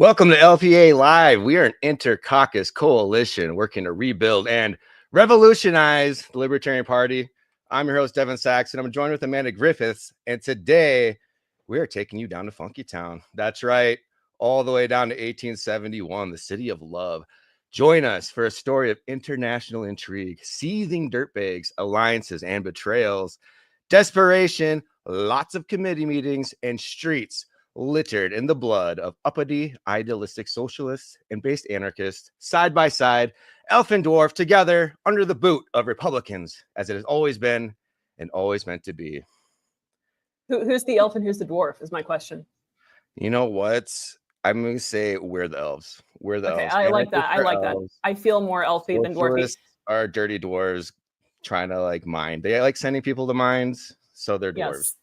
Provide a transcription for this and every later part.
Welcome to LPA Live. We are an inter-caucus coalition working to rebuild and revolutionize the Libertarian Party. I'm your host, Devin Sachs, and I'm joined with Amanda Griffiths. And today, we are taking you down to Funky Town. That's right, all the way down to 1871, the city of love. Join us for a story of international intrigue, seething dirtbags, alliances, and betrayals, desperation, lots of committee meetings, and streets littered in the blood of uppity, idealistic socialists and based anarchists, side by side, elf and dwarf together under the boot of Republicans, as it has always been and always meant to be. Who's the elf and who's the dwarf is my question. You know what? I'm going to say we're the elves. We're the elves. Okay, I like that. I like that. I feel more elfy than dwarfy. Are dirty dwarves trying to mine. They like sending people to mines, so they're dwarves.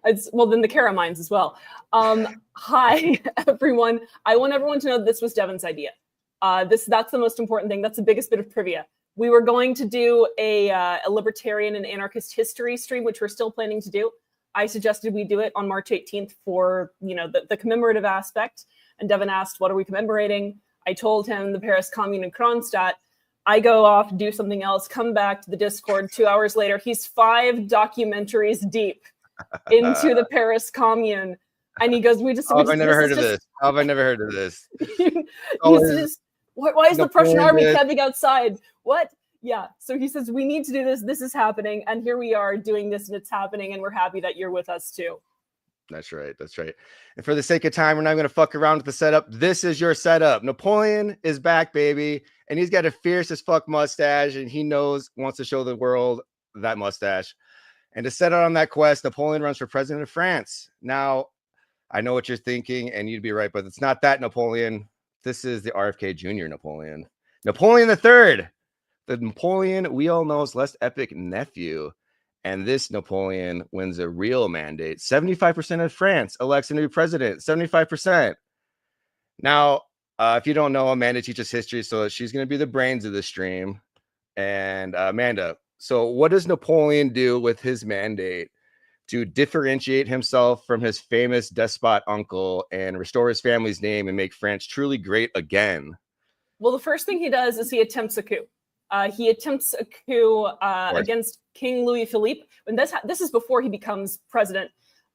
Yes. Well, then the Kara mines as well. Hi, everyone. I want everyone to know this was Devin's idea. That's the most important thing. That's the biggest bit of trivia. We were going to do a libertarian and anarchist history stream, which we're still planning to do. I suggested we do it on March 18th for, the commemorative aspect. And Devin asked, what are we commemorating? I told him the Paris Commune in Kronstadt. I go off, do something else, come back to the Discord. 2 hours later, he's 5 documentaries deep into the Paris Commune. And he goes, How have I never heard of this? Why is the Prussian army camping outside? What? Yeah. So he says, we need to do this. This is happening. And here we are doing this, and it's happening. And we're happy that you're with us too. That's right. That's right. And for the sake of time, we're not going to fuck around with the setup. This is your setup. Napoleon is back, baby. And he's got a fierce as fuck mustache. And he wants to show the world that mustache. And to set out on that quest, Napoleon runs for president of France. Now, I know what you're thinking, and you'd be right, but it's not that Napoleon. This is the RFK Jr. Napoleon. Napoleon III. The Napoleon we all know is less epic nephew. And this Napoleon wins a real mandate. 75% of France elects a new president. 75%. Now, if you don't know, Amanda teaches history, so she's going to be the brains of the stream. And Amanda, so what does Napoleon do with his mandate to differentiate himself from his famous despot uncle and restore his family's name and make France truly great again? Well, the first thing he does is he attempts a coup. He attempts a coup against King Louis Philippe. And this is before he becomes president.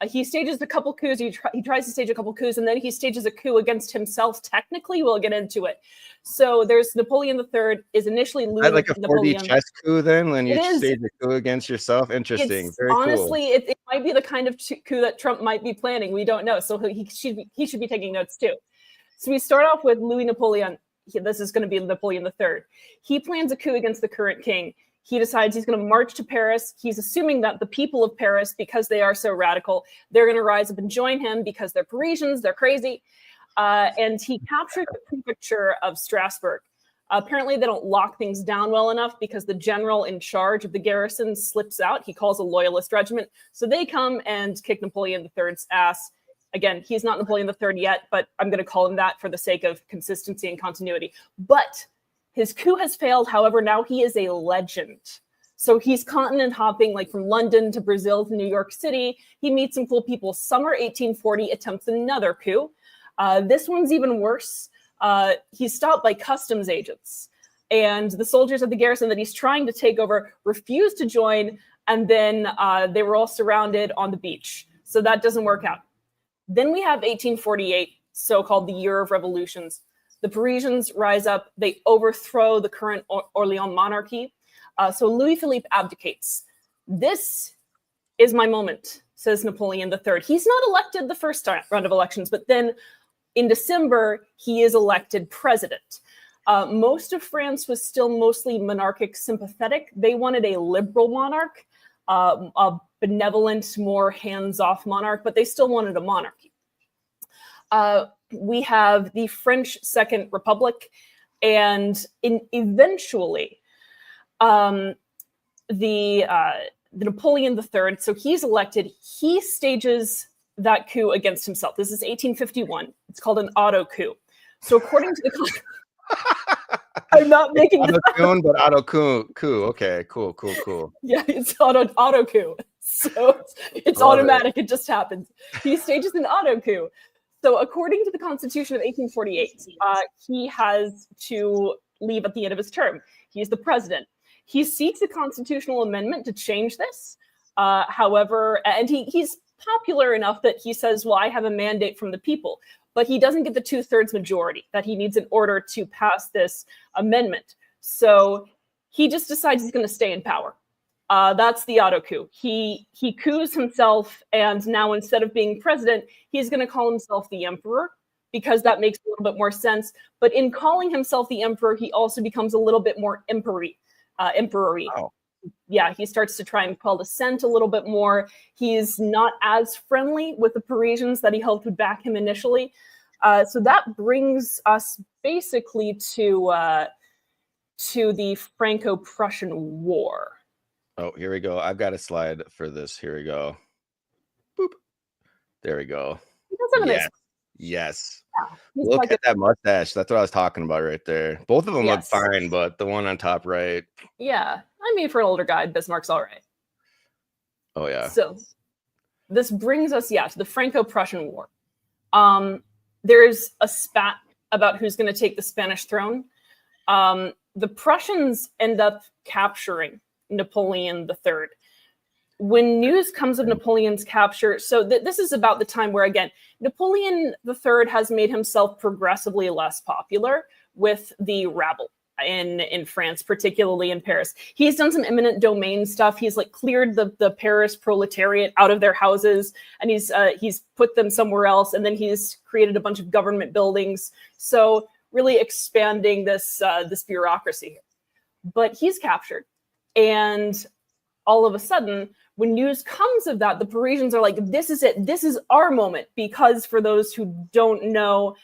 He stages a couple coups. He tries to stage a couple coups, and then he stages a coup against himself. Technically, we'll get into it. So there's Napoleon III is initially Louis like a Napoleon. 4D chess coup then when you stage a coup against yourself? Interesting. Very honestly, cool. It might be the kind of coup that Trump might be planning. We don't know. So he should be taking notes too. So we start off with Louis Napoleon. This is going to be Napoleon III. He plans a coup against the current king. He decides he's going to march to Paris. He's assuming that the people of Paris, because they are so radical, they're going to rise up and join him because they're Parisians, they're crazy. And he captured the prefecture of Strasbourg. Apparently, they don't lock things down well enough because the general in charge of the garrison slips out. He calls a loyalist regiment. So they come and kick Napoleon III's ass. Again, he's not Napoleon III yet, but I'm going to call him that for the sake of consistency and continuity. But his coup has failed. However, now he is a legend. So he's continent hopping, like from London to Brazil to New York City. He meets some cool people. Summer 1840 attempts another coup. This one's even worse. He's stopped by customs agents. And the soldiers of the garrison that he's trying to take over refuse to join. And then they were all surrounded on the beach. So that doesn't work out. Then we have 1848, so-called the Year of Revolutions. The Parisians rise up. They overthrow the current Orleans monarchy. So Louis Philippe abdicates. This is my moment, says Napoleon III. He's not elected the first round of elections, but then in December, he is elected president. Most of France was still mostly monarchic sympathetic. They wanted a liberal monarch, a benevolent, more hands-off monarch, but they still wanted a monarchy. We have the French Second Republic, and eventually the Napoleon III, so he's elected, he stages that coup against himself. This is 1851. It's called an auto coup. So according to the I'm not making this auto but auto coup. Okay, cool. Yeah, it's auto coup. So it's automatic. It just happens. He stages an auto coup. So according to the Constitution of 1848, he has to leave at the end of his term. He's the president. He seeks a constitutional amendment to change this. However, and he's popular enough that he says, well, I have a mandate from the people, but he doesn't get the 2/3 majority that he needs in order to pass this amendment. So he just decides he's going to stay in power. That's the auto coup. He coups himself, and now instead of being president, he's going to call himself the emperor, because that makes a little bit more sense. But in calling himself the emperor, he also becomes a little bit more emperory. Oh. Yeah, he starts to try and call dissent a little bit more. He's not as friendly with the Parisians that he hoped would back him initially. So that brings us basically to the Franco-Prussian War. Oh, here we go. I've got a slide for this. Here we go. Boop. There we go. Yes. Yes. Yeah, look like at that mustache. That's what I was talking about right there. Both of them look fine, but the one on top right. Yeah. I mean, for an older guy, Bismarck's all right. Oh, yeah. So this brings us, to the Franco-Prussian War. There's a spat about who's going to take the Spanish throne. The Prussians end up capturing Napoleon III. When news comes of Napoleon's capture, so this is about the time where, again, Napoleon III has made himself progressively less popular with the rabble in France, particularly in Paris. He's done some eminent domain stuff. He's like cleared the Paris proletariat out of their houses, and he's put them somewhere else, and then he's created a bunch of government buildings. So really expanding this bureaucracy here. But he's captured, and all of a sudden, when news comes of that, the Parisians are like, this is it. This is our moment. Because for those who don't know,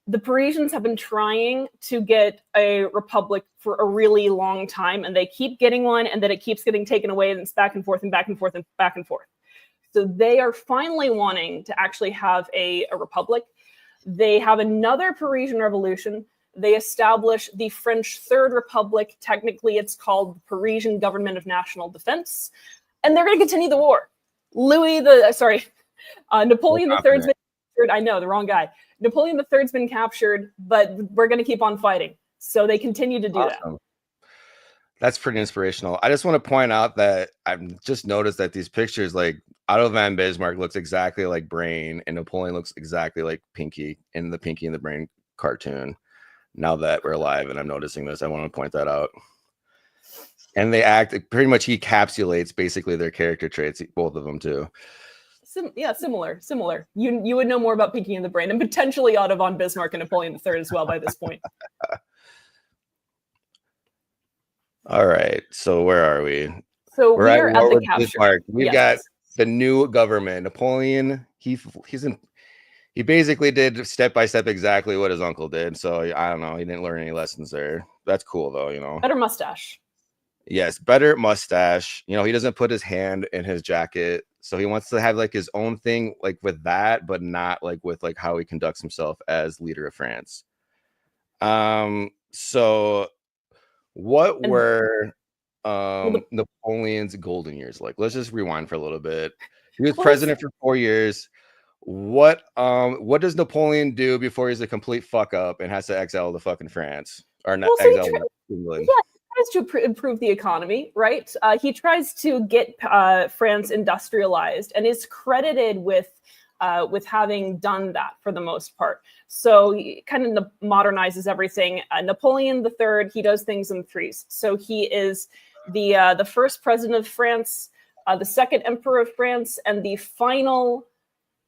the Parisians have been trying to get a republic for a really long time, and they keep getting one, and then it keeps getting taken away, and it's back and forth and back and forth and back and forth. So they are finally wanting to actually have a republic. They have another Parisian Revolution. They establish the French Third Republic. Technically, it's called the Parisian Government of National Defense. And they're going to continue the war. Napoleon III's been captured. I know, the wrong guy. Napoleon III's been captured, but we're going to keep on fighting. So they continue to do that. That's pretty inspirational. I just want to point out that I've just noticed that these pictures, like Otto von Bismarck looks exactly like Brain, and Napoleon looks exactly like Pinky in the Pinky and the Brain cartoon. Now that we're live and I'm noticing this, I want to point that out. And they act pretty much, he encapsulates basically their character traits, both of them too. Similar. You would know more about Pinky and the Brain, and potentially Otto von Bismarck and Napoleon III as well by this point. All right, so where are we? So we're at the capture. Bismarck. We've got the new government. Napoleon, he basically did step by step exactly what his uncle did. So I don't know, he didn't learn any lessons there. That's cool though, you know. Better mustache. Yes, better mustache. You know, he doesn't put his hand in his jacket. So he wants to have like his own thing, like with that, but not like with like how he conducts himself as leader of France. So what were Napoleon's golden years like? Let's just rewind for a little bit. He was president for 4 years. What does Napoleon do before he's a complete fuck up and has to exile to fucking France or not exile to England? Yeah, he tries to improve the economy, right? He tries to get France industrialized and is credited with having done that for the most part. So he kind of modernizes everything. Napoleon III, he does things in threes. So he is the first president of France, the second emperor of France, and the final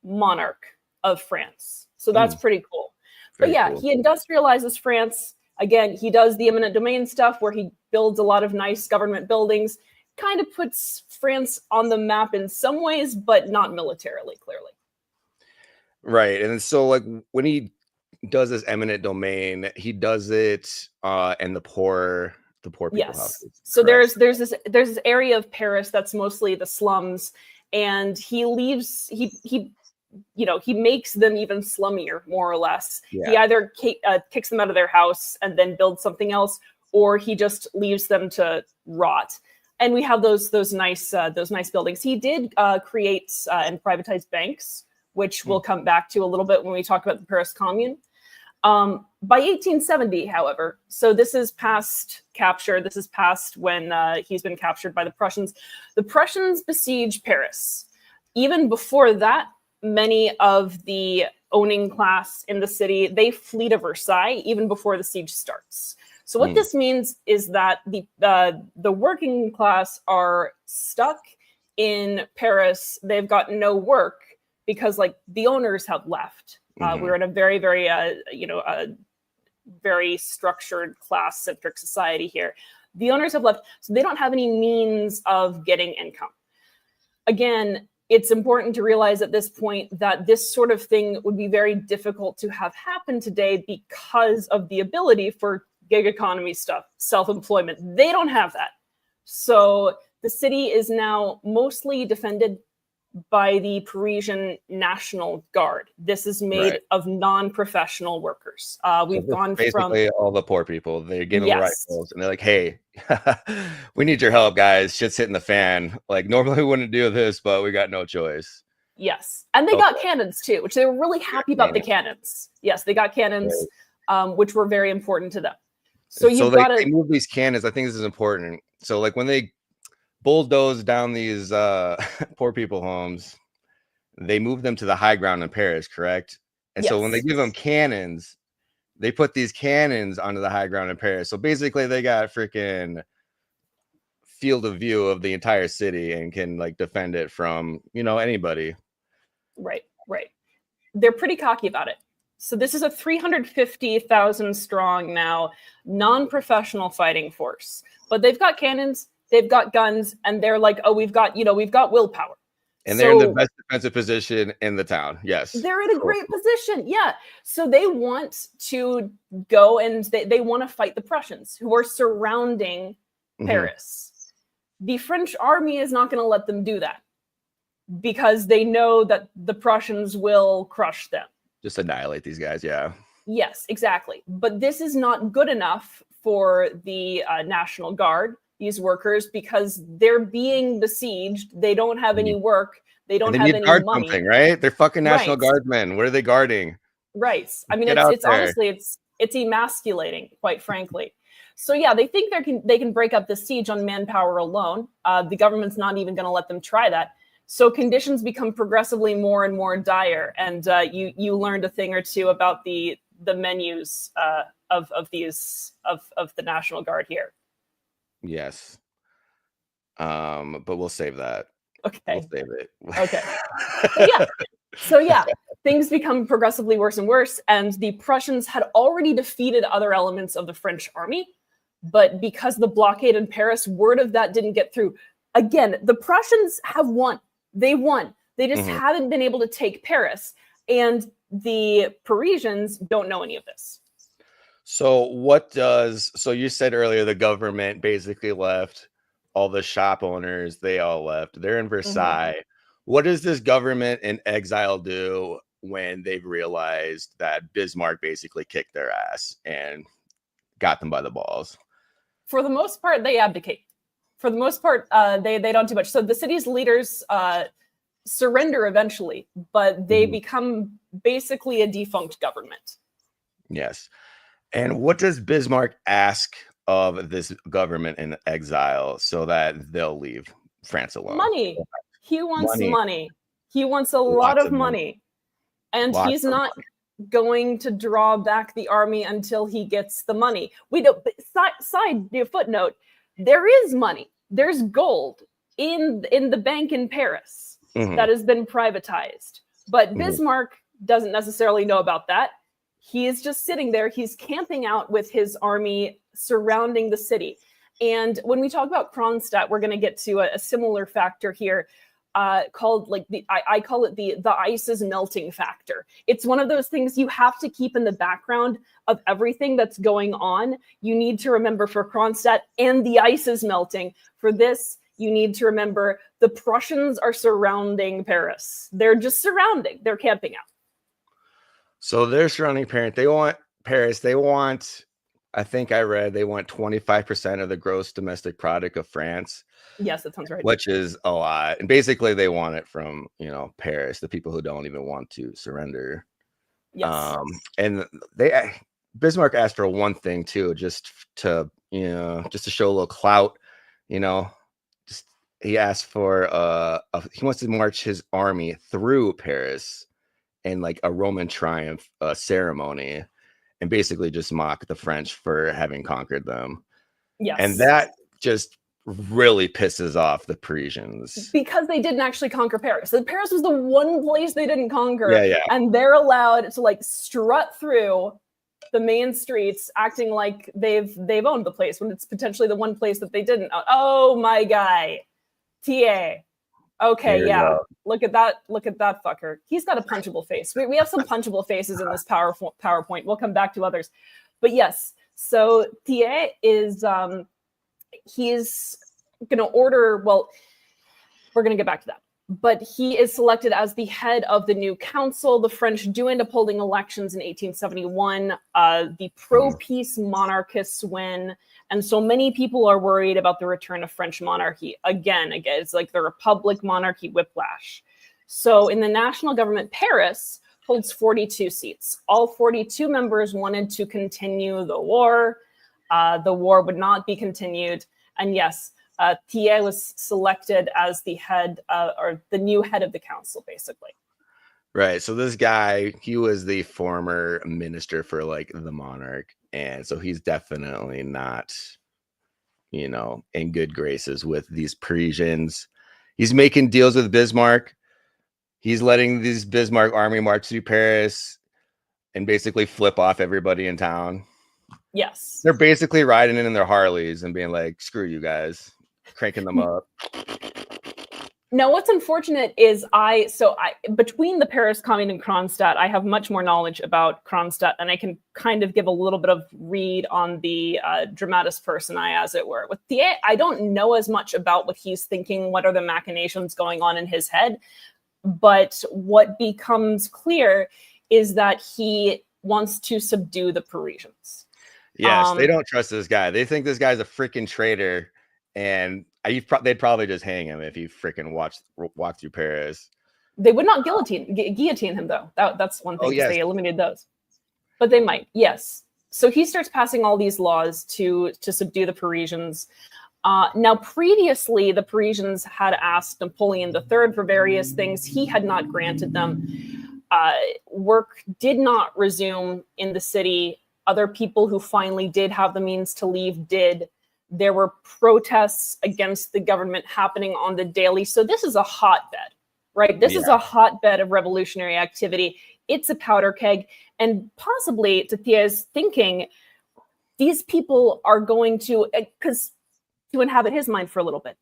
monarch of France. So that's pretty cool. Very cool. He industrializes France. Again, he does the eminent domain stuff where he builds a lot of nice government buildings, kind of puts France on the map in some ways, but not militarily, clearly. Right. And so like when he does this eminent domain, he does it in the poor people houses. So there's this area of Paris that's mostly the slums, and he makes them even slummier, more or less. Yeah. He either kicks them out of their house and then builds something else, or he just leaves them to rot. And we have those nice buildings. He did create and privatize banks which we'll come back to a little bit when we talk about the Paris Commune. By 1870, however, so this is past capture. This is past when he's been captured by the Prussians. The Prussians besiege Paris. Even before that, many of the owning class in the city, they flee to Versailles even before the siege starts. So what this means is that the working class are stuck in Paris. They've got no work because like the owners have left. We're in a very, very, very structured class-centric society here. The owners have left, so they don't have any means of getting income. Again, it's important to realize at this point that this sort of thing would be very difficult to have happen today because of the ability for gig economy stuff, self-employment. They don't have that. So the city is now mostly defended by the Parisian National Guard. This is made of non-professional workers. We've gone basically from all the poor people. They're giving them rifles, and they're like, "Hey, we need your help, guys. Shit's hitting the fan. Like normally we wouldn't do this, but we got no choice." Yes, and they got cannons too, which they were really happy about. The cannons. Yes, they got cannons, which were very important to them. So you've got to they move these cannons. I think this is important. So like when they bulldoze down these poor people homes, they move them to the high ground in Paris, correct? And so when they give them cannons, they put these cannons onto the high ground in Paris. So basically they got freaking field of view of the entire city and can like defend it from, anybody. Right. They're pretty cocky about it. So this is a 350,000 strong now non-professional fighting force, but they've got cannons, they've got guns, and they're like, oh, we've got willpower. And they're in the best defensive position in the town. Yes. They're in a great position. Yeah. So they want to go and they want to fight the Prussians who are surrounding Paris. The French army is not going to let them do that because they know that the Prussians will crush them. Just annihilate these guys. Yeah. Yes, exactly. But this is not good enough for the National Guard, these workers, because they're being besieged. They don't have any work. They don't have any money. Something, right? They're fucking National Guardsmen. What are they guarding? Right. I mean, it's honestly, it's emasculating, quite frankly. So yeah, they think they can break up the siege on manpower alone. The government's not even going to let them try that. So conditions become progressively more and more dire. And you learned a thing or two about the menus of the National Guard here. Yes. But we'll save that. Okay. We'll save it. Okay. So things become progressively worse and worse. And the Prussians had already defeated other elements of the French army. But because the blockade in Paris, word of that didn't get through. Again, the Prussians have won. They won. They just haven't been able to take Paris. And the Parisians don't know any of this. So you said earlier the government basically left, all the shop owners, they all left. They're in Versailles. What does this government in exile do when they've realized that Bismarck basically kicked their ass and got them by the balls? For the most part, they abdicate. For the most part, they don't do much. So the city's leaders surrender eventually, but they become basically a defunct government. Yes. And what does Bismarck ask of this government in exile so that they'll leave France alone? Money. He wants money. He wants a lot of money. And he's not going to draw back the army until he gets the money. We don't. Side footnote: there is money. There's gold in the bank in Paris that has been privatized, but Bismarck doesn't necessarily know about that. He is just sitting there. He's camping out with his army surrounding the city. And when we talk about Kronstadt, we're going to get to a similar factor here. Called I call it the ice is melting factor. It's one of those things you have to keep in the background of everything that's going on. You need to remember for Kronstadt, and the ice is melting. For this, you need to remember the Prussians are surrounding Paris. They're just surrounding. They're camping out. So they're surrounding Paris. They want I think I read they want 25% of the gross domestic product of France, Yes, that sounds right. which is a lot. And basically, they want it from Paris, the people who don't even want to surrender. Yes. And Bismarck asked for one thing too, just to show a little clout, just he asked for he wants to march his army through Paris in like a Roman triumph ceremony, and basically just mock the French for having conquered them. Yes. And that just really pisses off the Parisians. Because they didn't actually conquer Paris. Paris was the one place they didn't conquer. Yeah. And they're allowed to like strut through the main streets acting like they've owned the place when it's potentially the one place that they didn't. Oh, my guy. TA. Okay, yeah. Look at that fucker. He's got a punchable face. We have some punchable faces in this PowerPoint. We'll come back to others. But yes, so Thiers is he's gonna order, well, we're gonna get back to that. But he is selected as the head of the new council. The French do end up holding elections in 1871. The pro-peace monarchists win. And so many people are worried about the return of French monarchy. Again, it's like the Republic monarchy whiplash. So in the national government, Paris holds 42 seats. All 42 members wanted to continue the war. The war would not be continued. And yes, Thiers was selected as the head or the new head of the council, basically. Right. So this guy, he was the former minister for like the monarch. And so he's definitely not, in good graces with these Parisians. He's making deals with Bismarck. He's letting this Bismarck army march through Paris and basically flip off everybody in town. Yes. They're basically riding in their Harleys and being like, screw you guys, cranking them up. Now, what's unfortunate is between the Paris Commune and Kronstadt, I have much more knowledge about Kronstadt, and I can kind of give a little bit of read on the dramatis personae, as it were. With Thiers, I don't know as much about what he's thinking, what are the machinations going on in his head, but what becomes clear is that he wants to subdue the Parisians. Yes, they don't trust this guy. They think this guy's a freaking traitor, and they'd probably just hang him if he freaking walked through Paris. They would not guillotine him, though. That's one thing. Oh, yes. They eliminated those, but they might. Yes. So he starts passing all these laws to subdue the Parisians. Now, previously, the Parisians had asked Napoleon III for various things. He had not granted them. Work did not resume in the city. Other people who finally did have the means to leave did. There were protests against the government happening on the daily. So this is a hotbed, right? This is a hotbed of revolutionary activity. It's a powder keg. And possibly, to Thiers' thinking, these people are going to inhabit his mind for a little bit.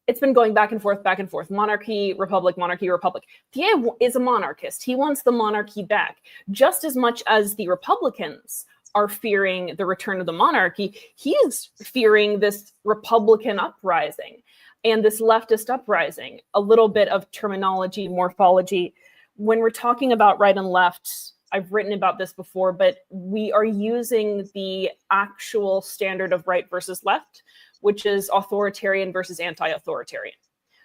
It's been going back and forth, monarchy, republic, monarchy, republic. Thiers is a monarchist. He wants the monarchy back. Just as much as the Republicans are fearing the return of the monarchy, he is fearing this Republican uprising and this leftist uprising. A little bit of terminology, morphology. When we're talking about right and left, I've written about this before, but we are using the actual standard of right versus left, which is authoritarian versus anti-authoritarian.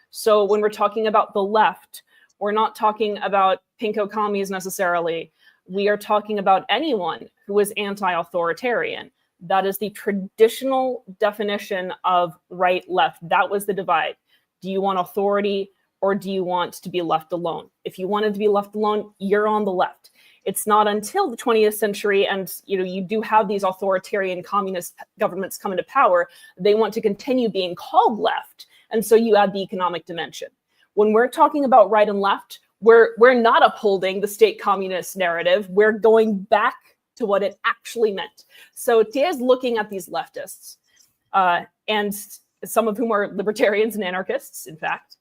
So when we're talking about the left, we're not talking about pinko commies necessarily. We are talking about anyone who is anti-authoritarian. That is the traditional definition of right-left. That was the divide. Do you want authority or do you want to be left alone? If you wanted to be left alone, you're on the left. It's not until the 20th century, and you do have these authoritarian communist governments come into power, they want to continue being called left. And so you add the economic dimension. When we're talking about right and left, we're not upholding the state communist narrative. We're going back to what it actually meant. So Thiers is looking at these leftists, and some of whom are libertarians and anarchists, in fact.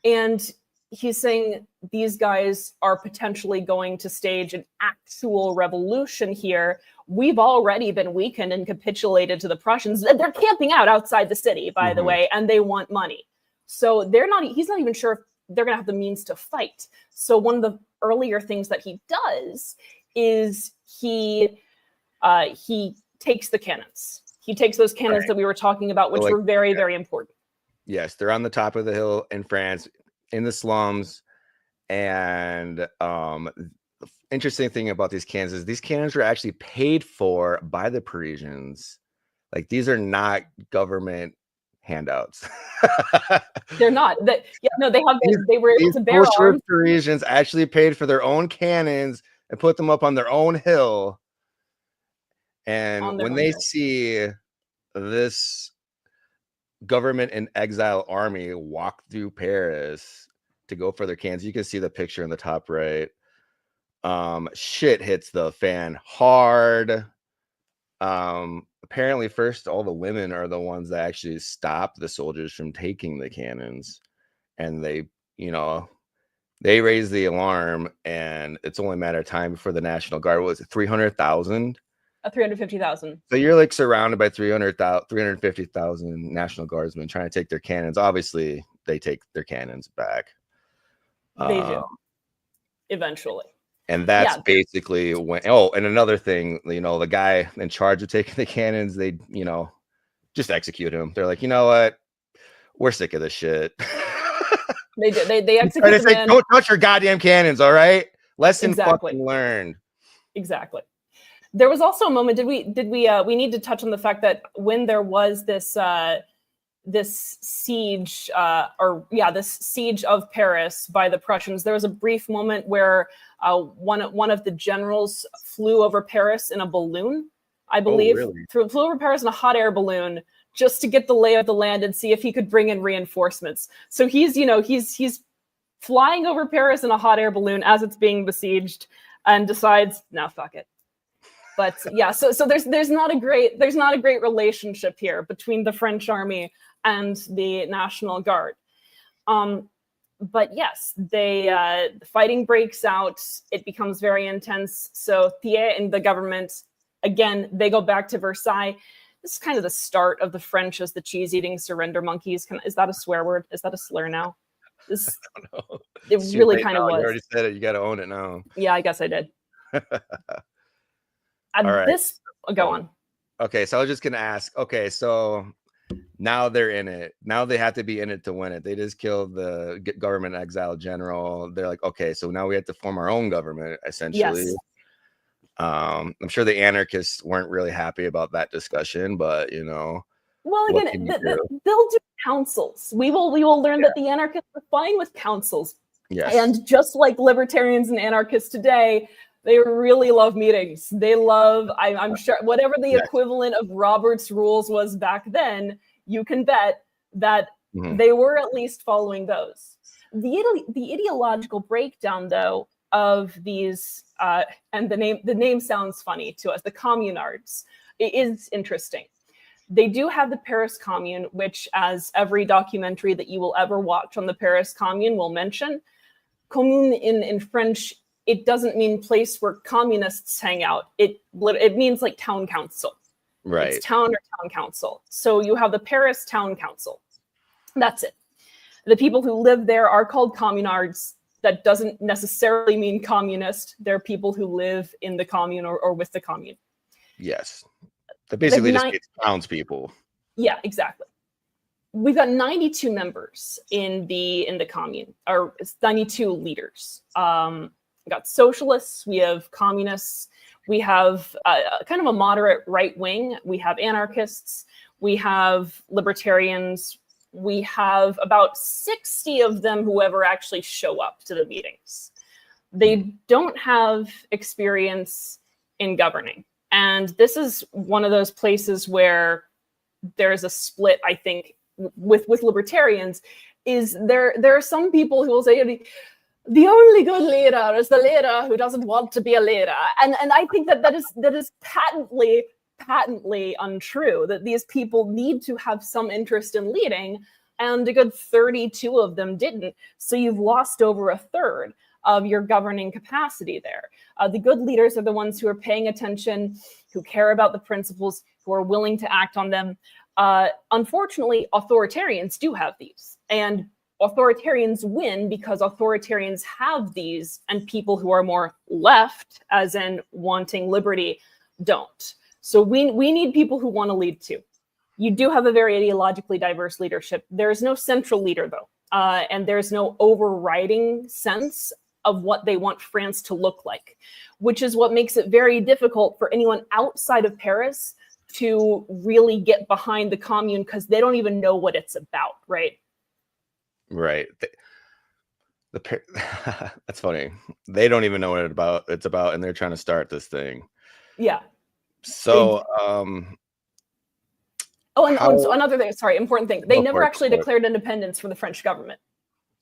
And he's saying these guys are potentially going to stage an actual revolution here. We've already been weakened and capitulated to the Prussians. They're camping out outside the city, by the way, and they want money. So he's not even sure if they're going to have the means to fight. So one of the earlier things that he does is he takes the cannons. He takes those cannons that we were talking about, which were very, very important. Yes, they're on the top of the hill in France, in the slums. And the interesting thing about these cannons is these cannons were actually paid for by the Parisians. Like, these are not government handouts. They're not. They were able to bear arms. Parisians actually paid for their own cannons and put them up on their own hill. And when they see this government in exile army walk through Paris to go for their cannons, you can see the picture in the top right. Shit hits the fan hard. Apparently first all the women are the ones that actually stop the soldiers from taking the cannons, and they raise the alarm, and it's only a matter of time before the National Guard, was it 300,000? 350,000. So you're like surrounded by 350,000 National Guardsmen trying to take their cannons. Obviously they take their cannons back. They do eventually. And that's basically when, and another thing, the guy in charge of taking the cannons, they, just execute him. They're like, you know what? We're sick of this shit. They do. They execute him. Don't touch your goddamn cannons, all right? Lesson fucking learned. Exactly. There was also a moment, we need to touch on the fact that when there was this siege this siege of Paris by the Prussians, there was a brief moment where one of the generals flew over Paris in a balloon, I believe. Oh, really? Flew over Paris in a hot air balloon just to get the lay of the land and see if he could bring in reinforcements. So he's flying over Paris in a hot air balloon as it's being besieged and decides, no, fuck it. But yeah, so there's not a great relationship here between the French army and the National Guard. But yes, the fighting breaks out. It becomes very intense. So Thiers and the government, again, they go back to Versailles. This is kind of the start of the French as the cheese-eating surrender monkeys. Is that a swear word? Is that a slur now? I don't know. It really kind of was. You already said it. You got to own it now. Yeah, I guess I did. All right. Go on. Okay, so I was just going to ask. Okay, so now they're in it. Now they have to be in it to win it. They just killed the government exile general. They're like, okay, so now we have to form our own government, essentially. Yes. I'm sure the anarchists weren't really happy about that discussion, but well, again, they'll do councils. We will learn that the anarchists are fine with councils. Yes. And just like libertarians and anarchists today, they really love meetings. They love, I'm sure, whatever the equivalent of Robert's rules was back then, you can bet that they were at least following those. The ideological breakdown, though, of these, and the name sounds funny to us, the communards, it is interesting. They do have the Paris Commune, which, as every documentary that you will ever watch on the Paris Commune will mention, Commune in French, it doesn't mean place where communists hang out. It means like town council. Right. It's town or town council. So you have the Paris Town Council. That's it. The people who live there are called communards. That doesn't necessarily mean communist. They're people who live in the commune or with the commune. Yes. That basically just means townspeople. Yeah, exactly. We've got 92 members in the commune, or 92 leaders. We got socialists, we have communists, we have kind of a moderate right wing, we have anarchists, we have libertarians, we have about 60 of them who ever actually show up to the meetings. They don't have experience in governing. And this is one of those places where there's a split, I think, with libertarians, is there are some people who will say, the only good leader is the leader who doesn't want to be a leader. And I think that is patently untrue, that these people need to have some interest in leading, and a good 32 of them didn't. So you've lost over a third of your governing capacity there. The good leaders are the ones who are paying attention, who care about the principles, who are willing to act on them. Unfortunately, authoritarians do have these. And authoritarians win because authoritarians have these, and people who are more left, as in wanting liberty, don't. So we need people who want to lead too. You do have a very ideologically diverse leadership. There's no central leader, though, and there's no overriding sense of what they want France to look like, which is what makes it very difficult for anyone outside of Paris to really get behind the Commune, because they don't even know what it's about, right? Right. That's funny. They don't even know what it's about, and they're trying to start this thing. Yeah. So, so another thing, sorry, important thing. They never actually declared independence from the French government.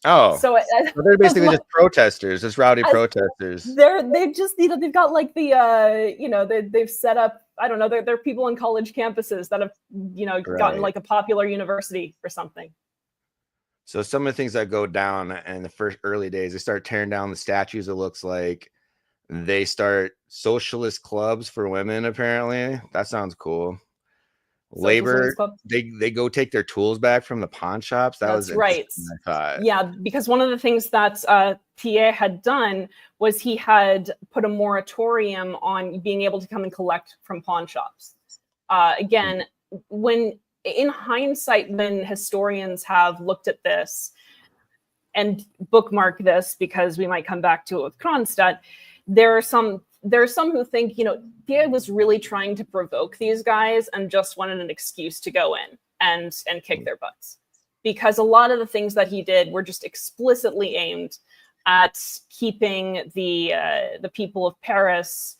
Oh, so they're basically just protesters, just rowdy protesters. They've got like the, they've set up, I don't know, they're people in college campuses that have, gotten like a popular university or something. So some of the things that go down in the first early days, they start tearing down the statues. It looks like they start socialist clubs for women. Apparently, that sounds cool. Labor, they go take their tools back from the pawn shops. That's right. Yeah, because one of the things that Thiers had done was he had put a moratorium on being able to come and collect from pawn shops. Again, when in hindsight, when historians have looked at this and bookmark this, because we might come back to it with Kronstadt, there are some who think, Thiers was really trying to provoke these guys and just wanted an excuse to go in and kick their butts. Because a lot of the things that he did were just explicitly aimed at keeping the people of Paris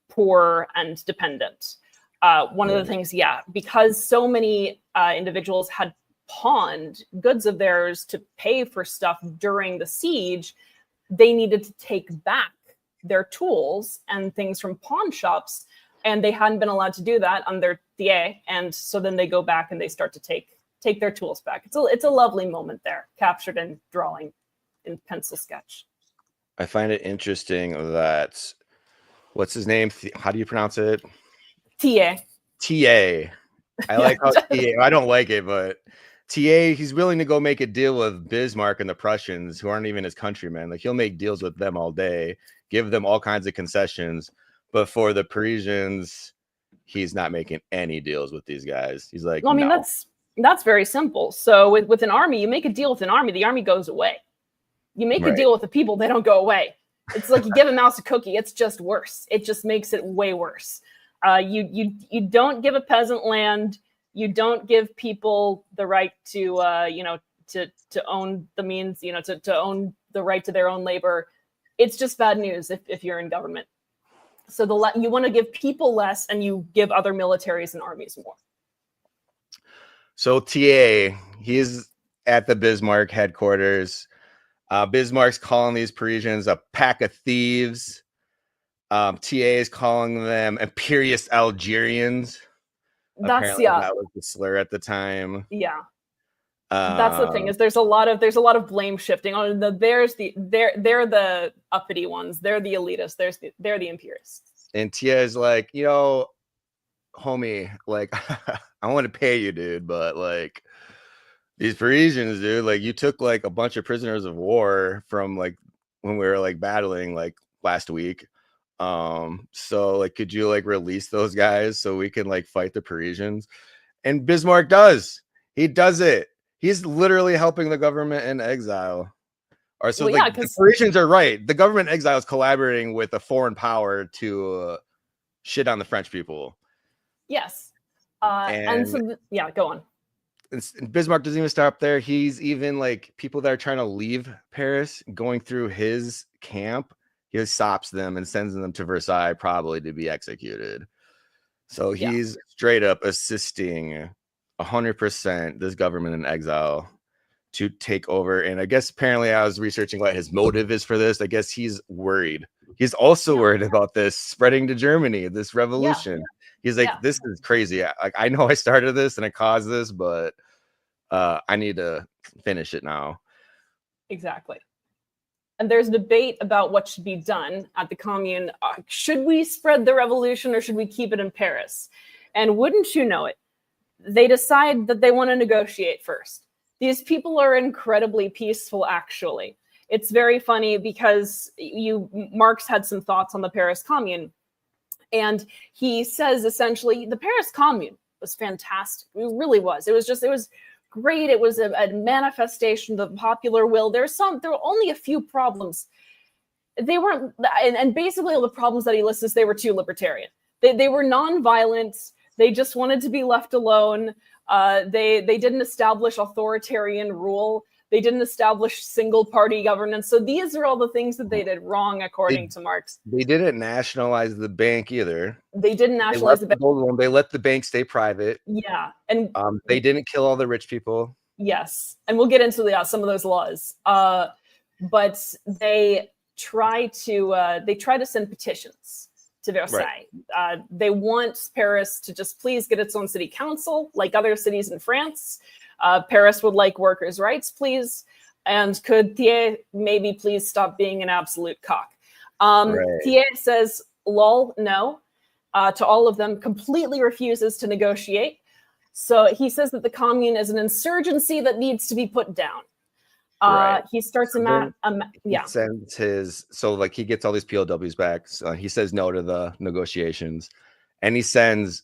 poor and dependent. One of the things, because so many individuals had pawned goods of theirs to pay for stuff during the siege, they needed to take back their tools and things from pawn shops, and they hadn't been allowed to do that under Thiers, and so then they go back and they start to take their tools back. It's a lovely moment there, captured in drawing, in pencil sketch. I find it interesting that, what's his name? How do you pronounce it? Thiers. Thiers. I like how Thiers, I don't like it, but Thiers, he's willing to go make a deal with Bismarck and the Prussians, who aren't even his countrymen. Like, he'll make deals with them all day, give them all kinds of concessions. But for the Parisians, he's not making any deals with these guys. He's like, well, I mean, no. That's very simple. So with an army, you make a deal with an army, the army goes away. You make a deal with the people, they don't go away. It's like you give a mouse a cookie, it's just worse. It just makes it way worse. You don't give a peasant land. You don't give people the right to to own the means, to own the right to their own labor. It's just bad news if you're in government. So you want to give people less, and you give other militaries and armies more. So Thiers, he's at the Bismarck headquarters. Bismarck's calling these Parisians a pack of thieves. Thiers is calling them imperious Algerians. Apparently that was the slur at the time. Yeah. That's the thing, is there's a lot of blame shifting on they're the uppity ones, they're the elitists, they're the imperialists. And Thiers is like, homie, like, I want to pay you, dude, but like, these Parisians, dude, like, you took like a bunch of prisoners of war from like when we were like battling like last week. So like, could you like release those guys so we can like fight the Parisians? And Bismarck does. He does it. He's literally helping the government in exile. Or so the Parisians are right. The government in exile is collaborating with a foreign power to shit on the French people. Yes. Go on. And Bismarck doesn't even stop there. He's even like people that are trying to leave Paris, going through his camp, he stops them and sends them to Versailles, probably to be executed. So he's straight up assisting 100% this government in exile to take over. And I guess apparently I was researching what his motive is for this. I guess he's worried. He's also worried about this spreading to Germany, this revolution. He's like, this is crazy. I know I started this and I caused this, but I need to finish it now. Exactly. And there's debate about what should be done at the Commune. Should we spread the revolution or should we keep it in Paris? And wouldn't you know it, they decide that they want to negotiate first. These people are incredibly peaceful, actually. It's very funny because Marx had some thoughts on the Paris Commune. And he says essentially the Paris Commune was fantastic. It really was. It was great. It was a manifestation of the popular will. There were only a few problems. They weren't, and basically all the problems that he lists is they were too libertarian. They were non-violent. They just wanted to be left alone. They didn't establish authoritarian rule. They didn't establish single party governance. So these are all the things that they did wrong, according to Marx. They didn't nationalize the bank either. They didn't nationalize the bank. They let the bank stay private. Yeah. And they didn't kill all the rich people. Yes. And we'll get into some of those laws. But they try to send petitions to Versailles. Right. They want Paris to just please get its own city council, like other cities in France. Paris would like workers' rights, please. And could Thiers maybe please stop being an absolute cock? Thiers says, lol, no, to all of them, completely refuses to negotiate. So he says that the Commune is an insurgency that needs to be put down. He starts he sends his, so like he gets all these POWs back. So he says no to the negotiations. And he sends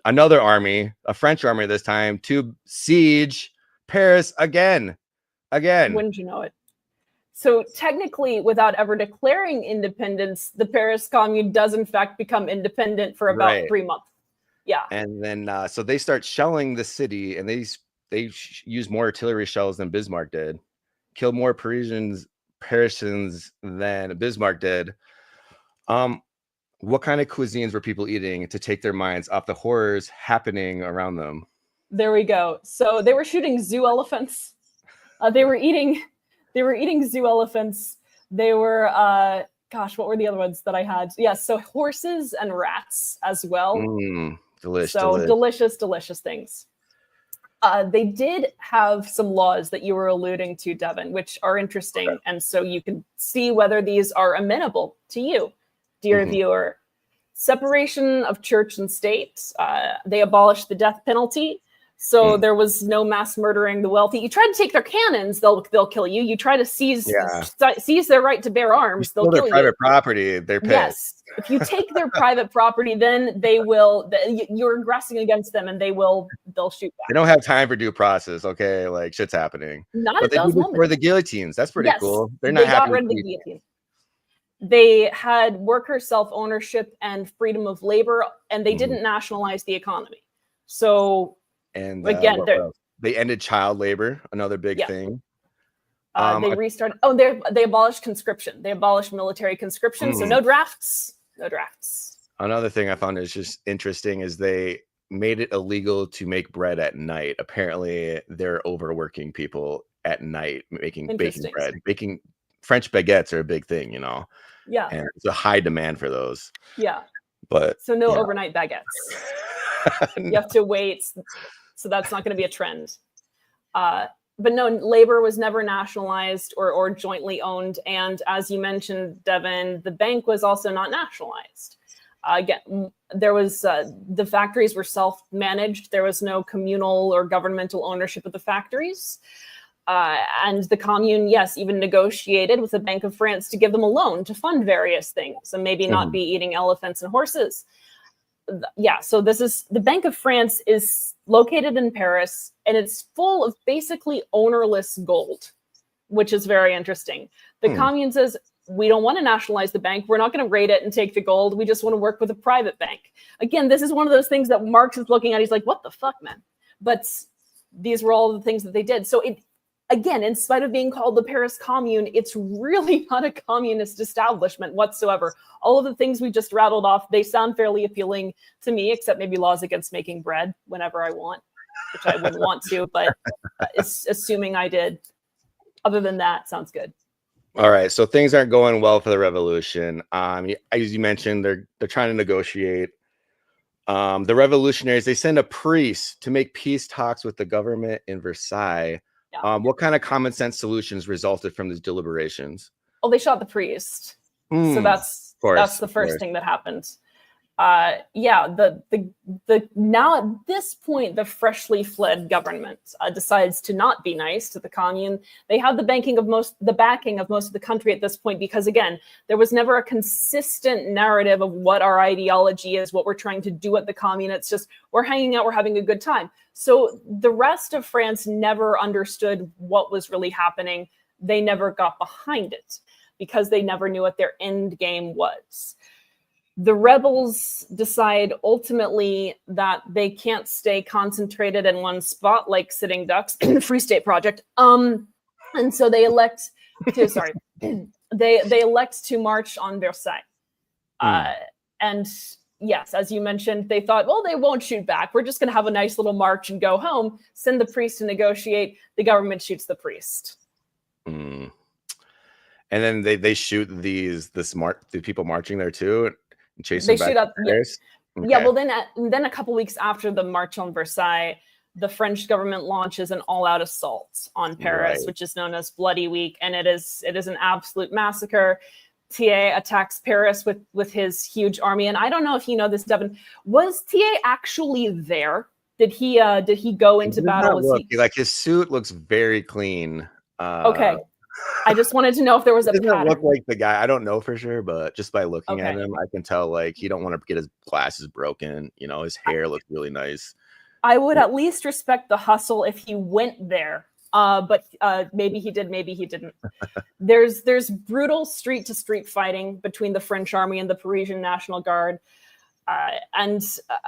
another army, a French army this time, to siege Paris again. Wouldn't you know it? So technically, without ever declaring independence, the Paris Commune does in fact become independent for about 3 months. Yeah. And then so they start shelling the city, and they use more artillery shells than Bismarck did. Killed more Parisians than Bismarck did. What kind of cuisines were people eating to take their minds off the horrors happening around them? There we go. So they were shooting zoo elephants. They were eating zoo elephants. They were, what were the other ones that I had? Yeah, so horses and rats as well. Delicious things. They did have some laws that you were alluding to, Devin, which are interesting. Okay. And so you can see whether these are amenable to you, dear viewer. Separation of church and state. They abolished the death penalty. So there was no mass murdering the wealthy. You try to take their cannons, they'll kill you. You try to seize their right to bear arms, they'll kill you. Private property, they're pissed. Yes. If you take their private property, then you're aggressing against them, and they'll shoot back. They don't have time for due process. Okay, like shit's happening. Not at those moments. For the guillotines, that's pretty cool. They're not happy. Got rid of the guillotine. They had worker self-ownership and freedom of labor, and they didn't nationalize the economy. So. And again, they ended child labor, another big thing. They restarted. They abolished conscription. They abolished military conscription. So no drafts. Another thing I found is just interesting is they made it illegal to make bread at night. Apparently, they're overworking people at night baking bread. Baking French baguettes are a big thing, you know. Yeah. And it's a high demand for those. Yeah. But so no overnight baguettes. You have to wait. So that's not going to be a trend. But no, labor was never nationalized or jointly owned. And as you mentioned, Devin, the bank was also not nationalized. Again, there was the factories were self-managed. There was no communal or governmental ownership of the factories. And the Commune, yes, even negotiated with the Bank of France to give them a loan to fund various things and maybe not be eating elephants and horses. Yeah, so the Bank of France is located in Paris, and it's full of basically ownerless gold, which is very interesting. The Commune says, we don't want to nationalize the bank. We're not going to raid it and take the gold. We just want to work with a private bank. Again, this is one of those things that Marx is looking at. He's like, what the fuck, man? But these were all the things that they did. So again, in spite of being called the Paris Commune, it's really not a communist establishment whatsoever. All of the things we just rattled off, they sound fairly appealing to me, except maybe laws against making bread whenever I want, which I wouldn't want to, but assuming I did. Other than that, sounds good. All right, so things aren't going well for the revolution. As you mentioned, they're trying to negotiate. The revolutionaries, they send a priest to make peace talks with the government in Versailles. Yeah. What kind of common sense solutions resulted from these deliberations? Well, they shot the priest. So that's the first thing that happened. Yeah, the now at this point, the freshly fled government decides to not be nice to the commune. They have the backing of most of the country at this point, because again, there was never a consistent narrative of what our ideology is, what we're trying to do at the commune. It's just we're hanging out, we're having a good time. So the rest of France never understood what was really happening. They never got behind it because they never knew what their end game was. The rebels decide ultimately that they can't stay concentrated in one spot like sitting ducks in the Free State Project. And so they elect to they elect to march on Versailles. And yes, as you mentioned, they thought, well, they won't shoot back. We're just going to have a nice little march and go home. Send the priest to negotiate. The government shoots the priest. And then they shoot the people marching there too. They shoot up. Yeah. Okay. Yeah. Well, then a couple weeks after the March on Versailles, the French government launches an all-out assault on Paris, which is known as Bloody Week, and it is an absolute massacre. Thiers attacks Paris with his huge army, and I don't know if you know this, Devin. Was Thiers actually there? Did he go into battle? Like his suit looks very clean. Okay. I just wanted to know if there was a pattern. Doesn't look like the guy. I don't know for sure, but just by looking at him, I can tell like he don't want to get his glasses broken. You know, his hair looks really nice. I would at least respect the hustle if he went there. But maybe he did, maybe he didn't. There's brutal street to street fighting between the French army and the Parisian National Guard. And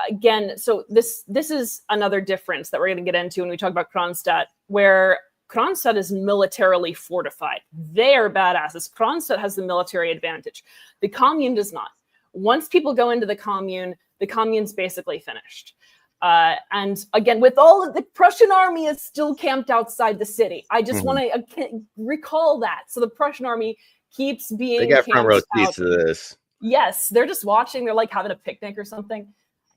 again, so this is another difference that we're going to get into when we talk about Kronstadt, where Kronstadt is militarily fortified. They are badasses. Kronstadt has the military advantage. The commune does not. Once people go into the commune's basically finished. And again, with all of the Prussian army is still camped outside the city. I just want to recall that. So the Prussian army keeps being. They got front row seats to this. Yes, they're just watching. They're like having a picnic or something.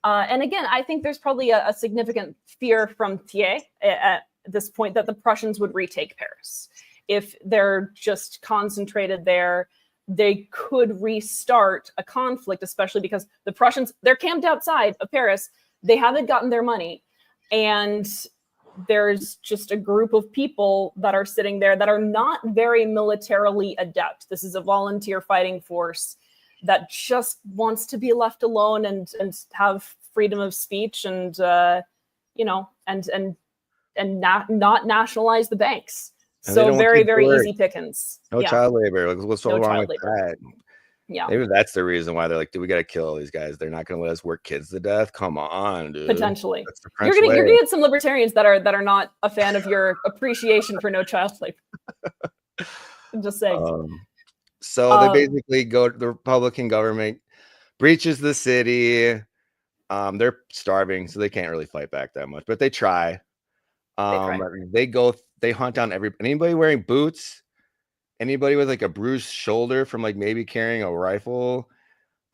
And again, I think there's probably a significant fear from Thiers at this point that the Prussians would retake Paris. If they're just concentrated there, they could restart a conflict, especially because the Prussians, they're camped outside of Paris. They haven't gotten their money. And there's just a group of people that are sitting there that are not very militarily adept. This is a volunteer fighting force that just wants to be left alone and have freedom of speech and, and not nationalize the banks. And so very, very easy pickings. No child labor. What's so wrong with that? Yeah. Maybe that's the reason why they're like, dude, we got to kill all these guys. They're not going to let us work kids to death. Come on, dude. Potentially. You're gonna get some libertarians that are not a fan of your appreciation for no child labor. I'm just saying. So they basically the Republican government breaches the city. They're starving, so they can't really fight back that much, but they try. They hunt down anybody wearing boots, anybody with like a bruised shoulder from like maybe carrying a rifle,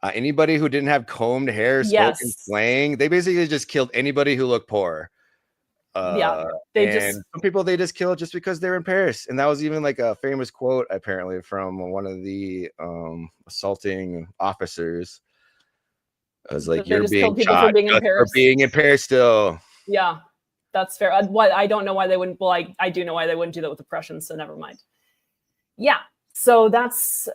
anybody who didn't have combed hair, smoking, slaying. They basically just killed anybody who looked poor. Some people they just killed just because they're in Paris, and that was even like a famous quote apparently from one of the assaulting officers. It was like, "You're being shot for being in Paris still." Yeah. That's fair. I don't know why they wouldn't. Well, I do know why they wouldn't do that with the Prussians. So never mind. Yeah. So that's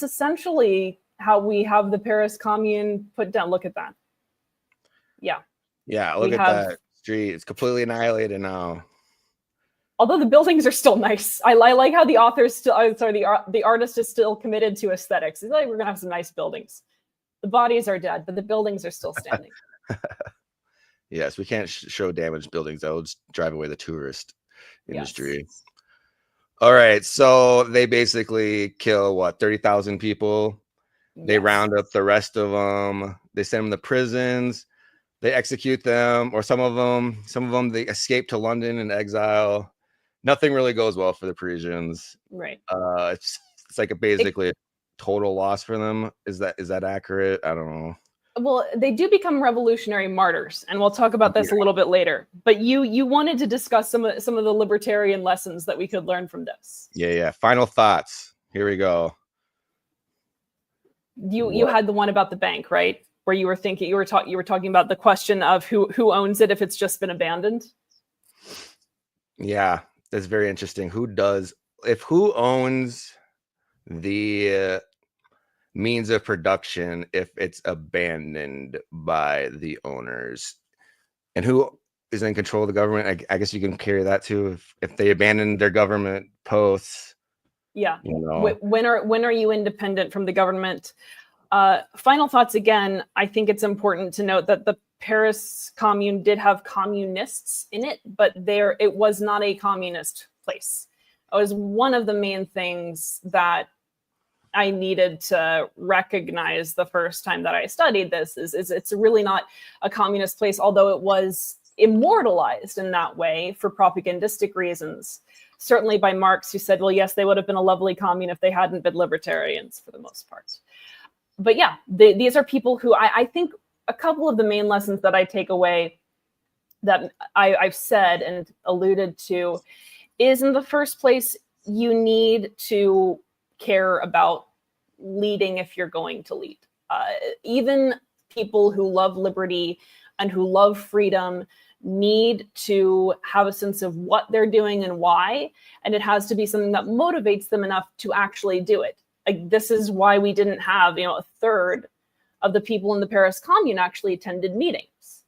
essentially how we have the Paris Commune put down. Look at that. Yeah. Yeah. Look at that street. It's completely annihilated now. Although the buildings are still nice. I like how the the artist is still committed to aesthetics. He's like, we're gonna have some nice buildings. The bodies are dead, but the buildings are still standing. Yes, we can't show damaged buildings. That will just drive away the tourist industry. Yes. All right, so they basically kill 30,000 people. Yes. They round up the rest of them. They send them to prisons. They execute them, or some of them they escape to London in exile. Nothing really goes well for the Parisians. Right. It's like basically a total loss for them. Is that accurate? I don't know. Well, they do become revolutionary martyrs, and we'll talk about this a little bit later. But you wanted to discuss some of the libertarian lessons that we could learn from this. Yeah. Final thoughts. Here we go. You had the one about the bank, right? Where you were talking about the question of who owns it if it's just been abandoned. Yeah, that's very interesting. Who owns the means of production if it's abandoned by the owners, and who is in control of the government? I guess you can carry that too. If they abandon their government posts. Yeah. You know. When are you independent from the government? Final thoughts again. I think it's important to note that the Paris Commune did have communists in it, but it was not a communist place. It was one of the main things that I needed to recognize the first time that I studied this is it's really not a communist place, although it was immortalized in that way for propagandistic reasons. Certainly by Marx, who said, well, yes, they would have been a lovely commune if they hadn't been libertarians for the most part. But yeah, these are people who I think a couple of the main lessons that I take away that I've said and alluded to is, in the first place, you need to care about leading if you're going to lead. Even people who love liberty and who love freedom need to have a sense of what they're doing and why, and it has to be something that motivates them enough to actually do it. Like, this is why we didn't have, a third of the people in the Paris Commune actually attended meetings.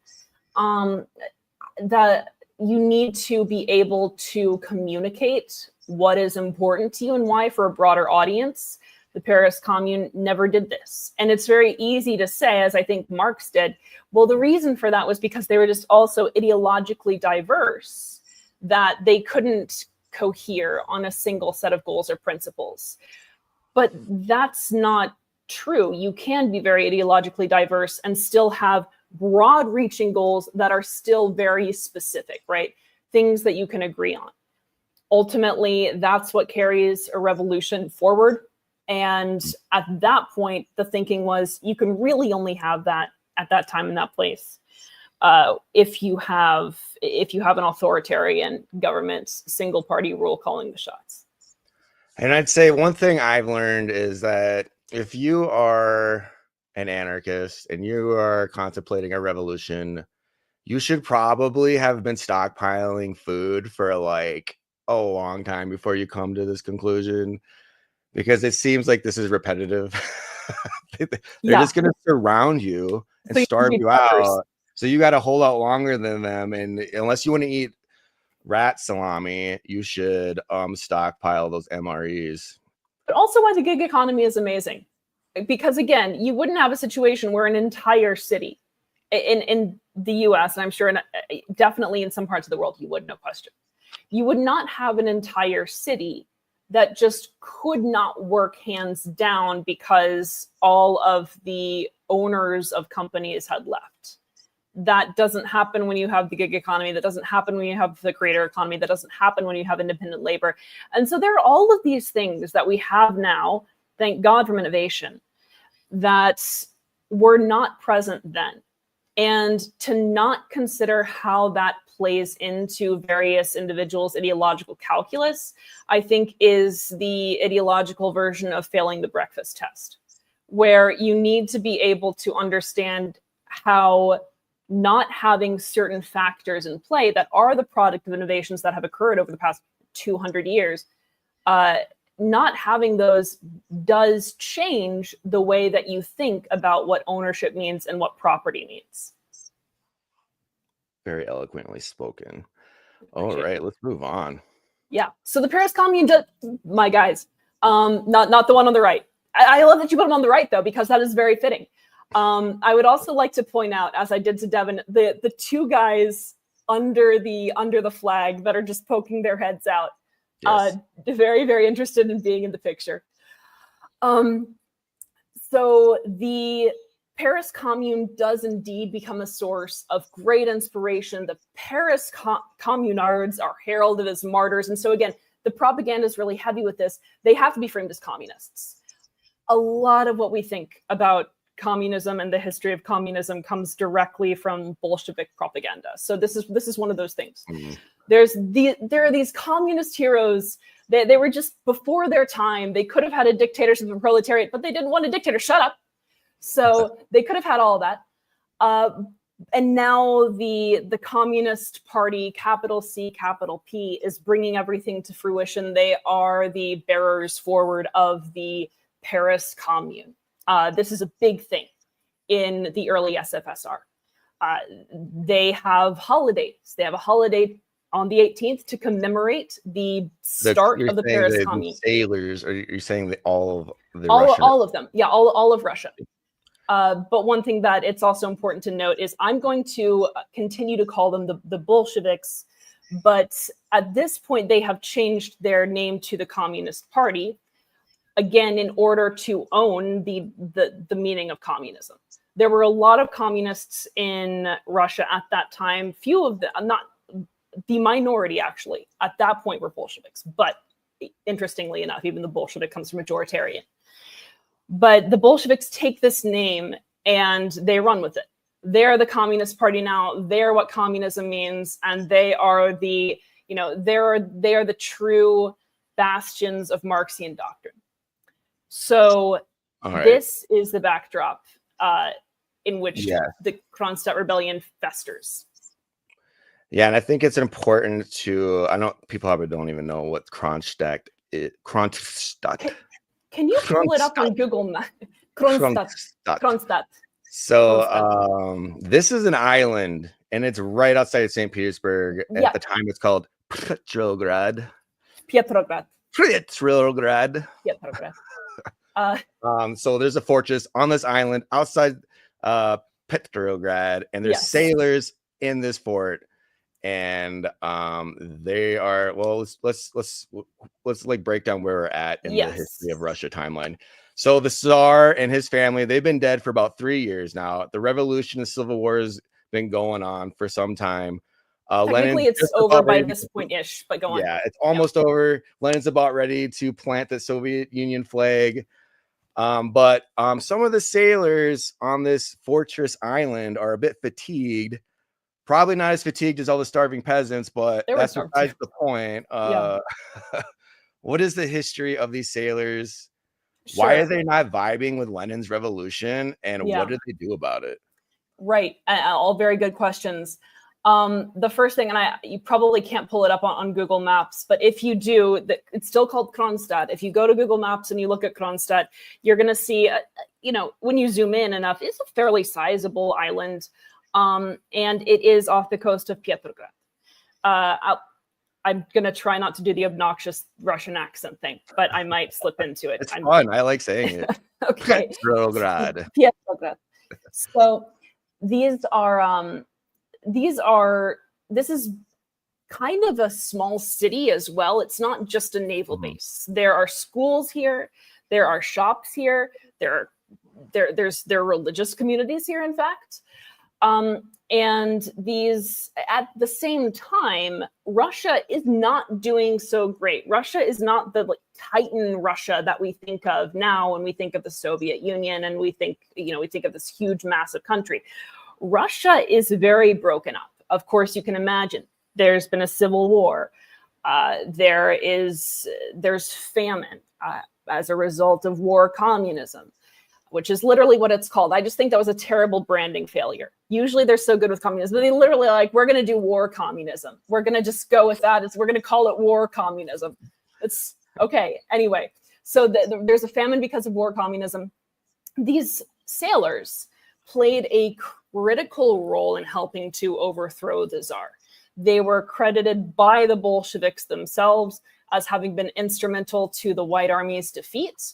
That you need to be able to communicate what is important to you and why for a broader audience. The Paris Commune never did this. And it's very easy to say, as I think Marx did, well, the reason for that was because they were just also ideologically diverse, that they couldn't cohere on a single set of goals or principles. But that's not true. You can be very ideologically diverse and still have broad-reaching goals that are still very specific, right? Things that you can agree on. Ultimately, that's what carries a revolution forward. And at that point, the thinking was you can really only have that at that time in that place if you have an authoritarian government, single-party rule calling the shots. And I'd say one thing I've learned is that if you are an anarchist and you are contemplating a revolution, you should probably have been stockpiling food for like a long time before you come to this conclusion, because it seems like this is repetitive. They're just going to surround you and starve you out. So you got to hold out longer than them. And unless you want to eat rat salami, you should stockpile those MREs. But also why the gig economy is amazing. Because again, you wouldn't have a situation where an entire city in the US, and I'm sure definitely in some parts of the world, you would, no question. You would not have an entire city that just could not work hands down because all of the owners of companies had left. That doesn't happen when you have the gig economy. That doesn't happen when you have the creator economy. That doesn't happen when you have independent labor. And so there are all of these things that we have now, thank God, from innovation, that were not present then. And to not consider how that plays into various individuals' ideological calculus, I think is the ideological version of failing the breakfast test, where you need to be able to understand how not having certain factors in play that are the product of innovations that have occurred over the past 200 years, not having those does change the way that you think about what ownership means and what property means. Very eloquently spoken. All right, let's move on. Yeah. So the Paris Commune, my guys, not the one on the right. I love that you put them on the right, though, because that is very fitting. I would also like to point out, as I did to Devin, the two guys under the flag that are just poking their heads out. Yes. Very, very interested in being in the picture. So the Paris Commune does indeed become a source of great inspiration. The Paris communards are heralded as martyrs. And so again, the propaganda is really heavy with this. They have to be framed as communists. A lot of what we think about communism and the history of communism comes directly from Bolshevik propaganda. So this is one of those things. Mm-hmm. There are these communist heroes They were just before their time. They could have had a dictatorship of the proletariat, but they didn't want a dictator. Shut up. So they could have had all that. And now the Communist Party, capital C, capital P, is bringing everything to fruition. They are the bearers forward of the Paris Commune. This is a big thing in the early SFSR. They have holidays. They have a holiday on the 18th to commemorate the start of the Paris Commune. Sailors, or you're saying that all of the all of them, yeah, all of Russia. But one thing that it's also important to note is I'm going to continue to call them the Bolsheviks, but at this point they have changed their name to the Communist Party, again in order to own the meaning of communism. There were a lot of communists in Russia at that time. Few of them, not the minority actually, at that point were Bolsheviks. But interestingly enough, even the Bolshevik comes from majoritarian. But the Bolsheviks take this name and they run with it. They're the Communist Party now. They're what communism means, and they are the, they are the true bastions of Marxian doctrine. So this is the backdrop in which the Kronstadt rebellion festers. Yeah, and I think it's important to, I know people probably don't even know what Kronstadt is. Kronstadt. Can you pull it up on Google Maps? Kronstadt. So this is an island, and it's right outside of St. Petersburg. At the time, it's called Petrograd. So there's a fortress on this island outside Petrograd, and there's sailors in this fort. And they are, well, let's like break down where we're at in the history of Russia timeline. So the Tsar and his family, they've been dead for about 3 years now. The revolution, the civil war has been going on for some time. Technically, it's over by this point-ish, but go on. Yeah, it's almost over. Lenin's about ready to plant the Soviet Union flag. But some of the sailors on this fortress island are a bit fatigued. Probably not as fatigued as all the starving peasants, but that's besides the point. What is the history of these sailors? Sure. Why are they not vibing with Lenin's revolution? And what did they do about it? Right. All very good questions. The first thing, and you probably can't pull it up on Google Maps, but if you do, it's still called Kronstadt. If you go to Google Maps and you look at Kronstadt, you're going to see, when you zoom in enough, it's a fairly sizable island. And it is off the coast of Petrograd. I'm going to try not to do the obnoxious Russian accent thing, but I might slip into it. It's fun. I like saying it. Okay. Petrograd. So this is kind of a small city as well. It's not just a naval base. There are schools here. There are shops here. There are religious communities here, in fact. And these, at the same time, Russia is not doing so great. Russia is not the Titan Russia that we think of now when we think of the Soviet Union and we think of this huge, massive country. Russia is very broken up. Of course, you can imagine there's been a civil war. There's famine as a result of war communism, which is literally what it's called. I just think that was a terrible branding failure. Usually they're so good with communism, but they literally we're going to do war communism. We're going to just go with that. We're going to call it war communism. It's okay. Anyway, so there's a famine because of war communism. These sailors played a critical role in helping to overthrow the Tsar. They were credited by the Bolsheviks themselves as having been instrumental to the White Army's defeat.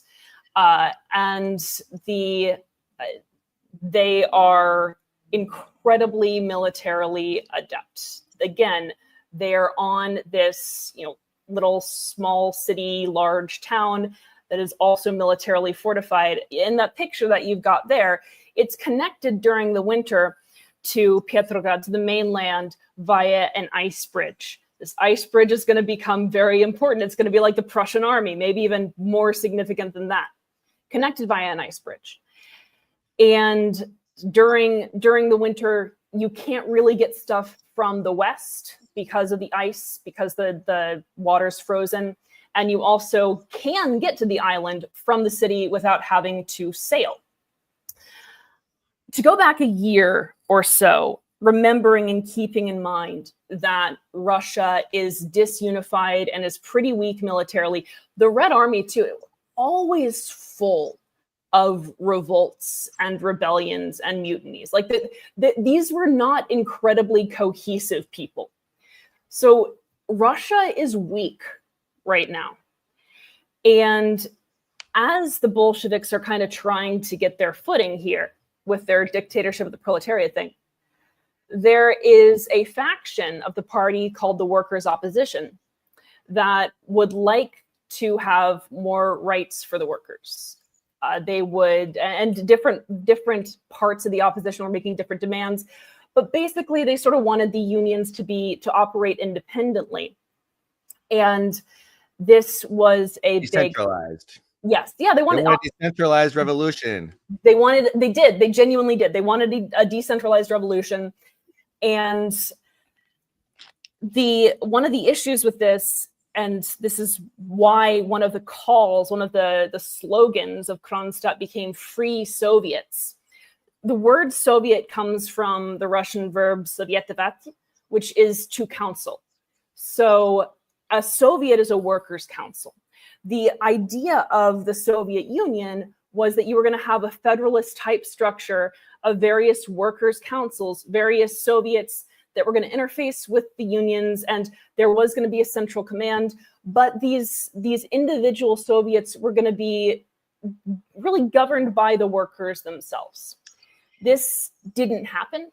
And they are incredibly militarily adept. Again, they're on this, little small city, large town that is also militarily fortified. In that picture that you've got there, it's connected during the winter to Petrograd, to the mainland, via an ice bridge. This ice bridge is going to become very important. It's going to be like the Prussian army, maybe even more significant than that. Connected via an ice bridge. And during the winter, you can't really get stuff from the west because of the ice, because the water's frozen. And you also can get to the island from the city without having to sail. To go back a year or so, remembering and keeping in mind that Russia is disunified and is pretty weak militarily, the Red Army, too, always full of revolts and rebellions and mutinies. Like these were not incredibly cohesive people. So Russia is weak right now. And as the Bolsheviks are kind of trying to get their footing here with their dictatorship of the proletariat thing, there is a faction of the party called the Workers' Opposition that would like to have more rights for the workers. They would, and different parts of the opposition were making different demands, but basically they sort of wanted the unions to operate independently. And this was a decentralized. Yes, yeah, they wanted a decentralized revolution. They genuinely did. They wanted a decentralized revolution. And one of the issues with this, and this is why one of the slogans of Kronstadt became Free Soviets. The word Soviet comes from the Russian verb sovietovать, which is to counsel. So a Soviet is a workers' council. The idea of the Soviet Union was that you were going to have a federalist type structure of various workers' councils, various Soviets that were going to interface with the unions, and there was going to be a central command. But these individual Soviets were going to be really governed by the workers themselves. This didn't happen.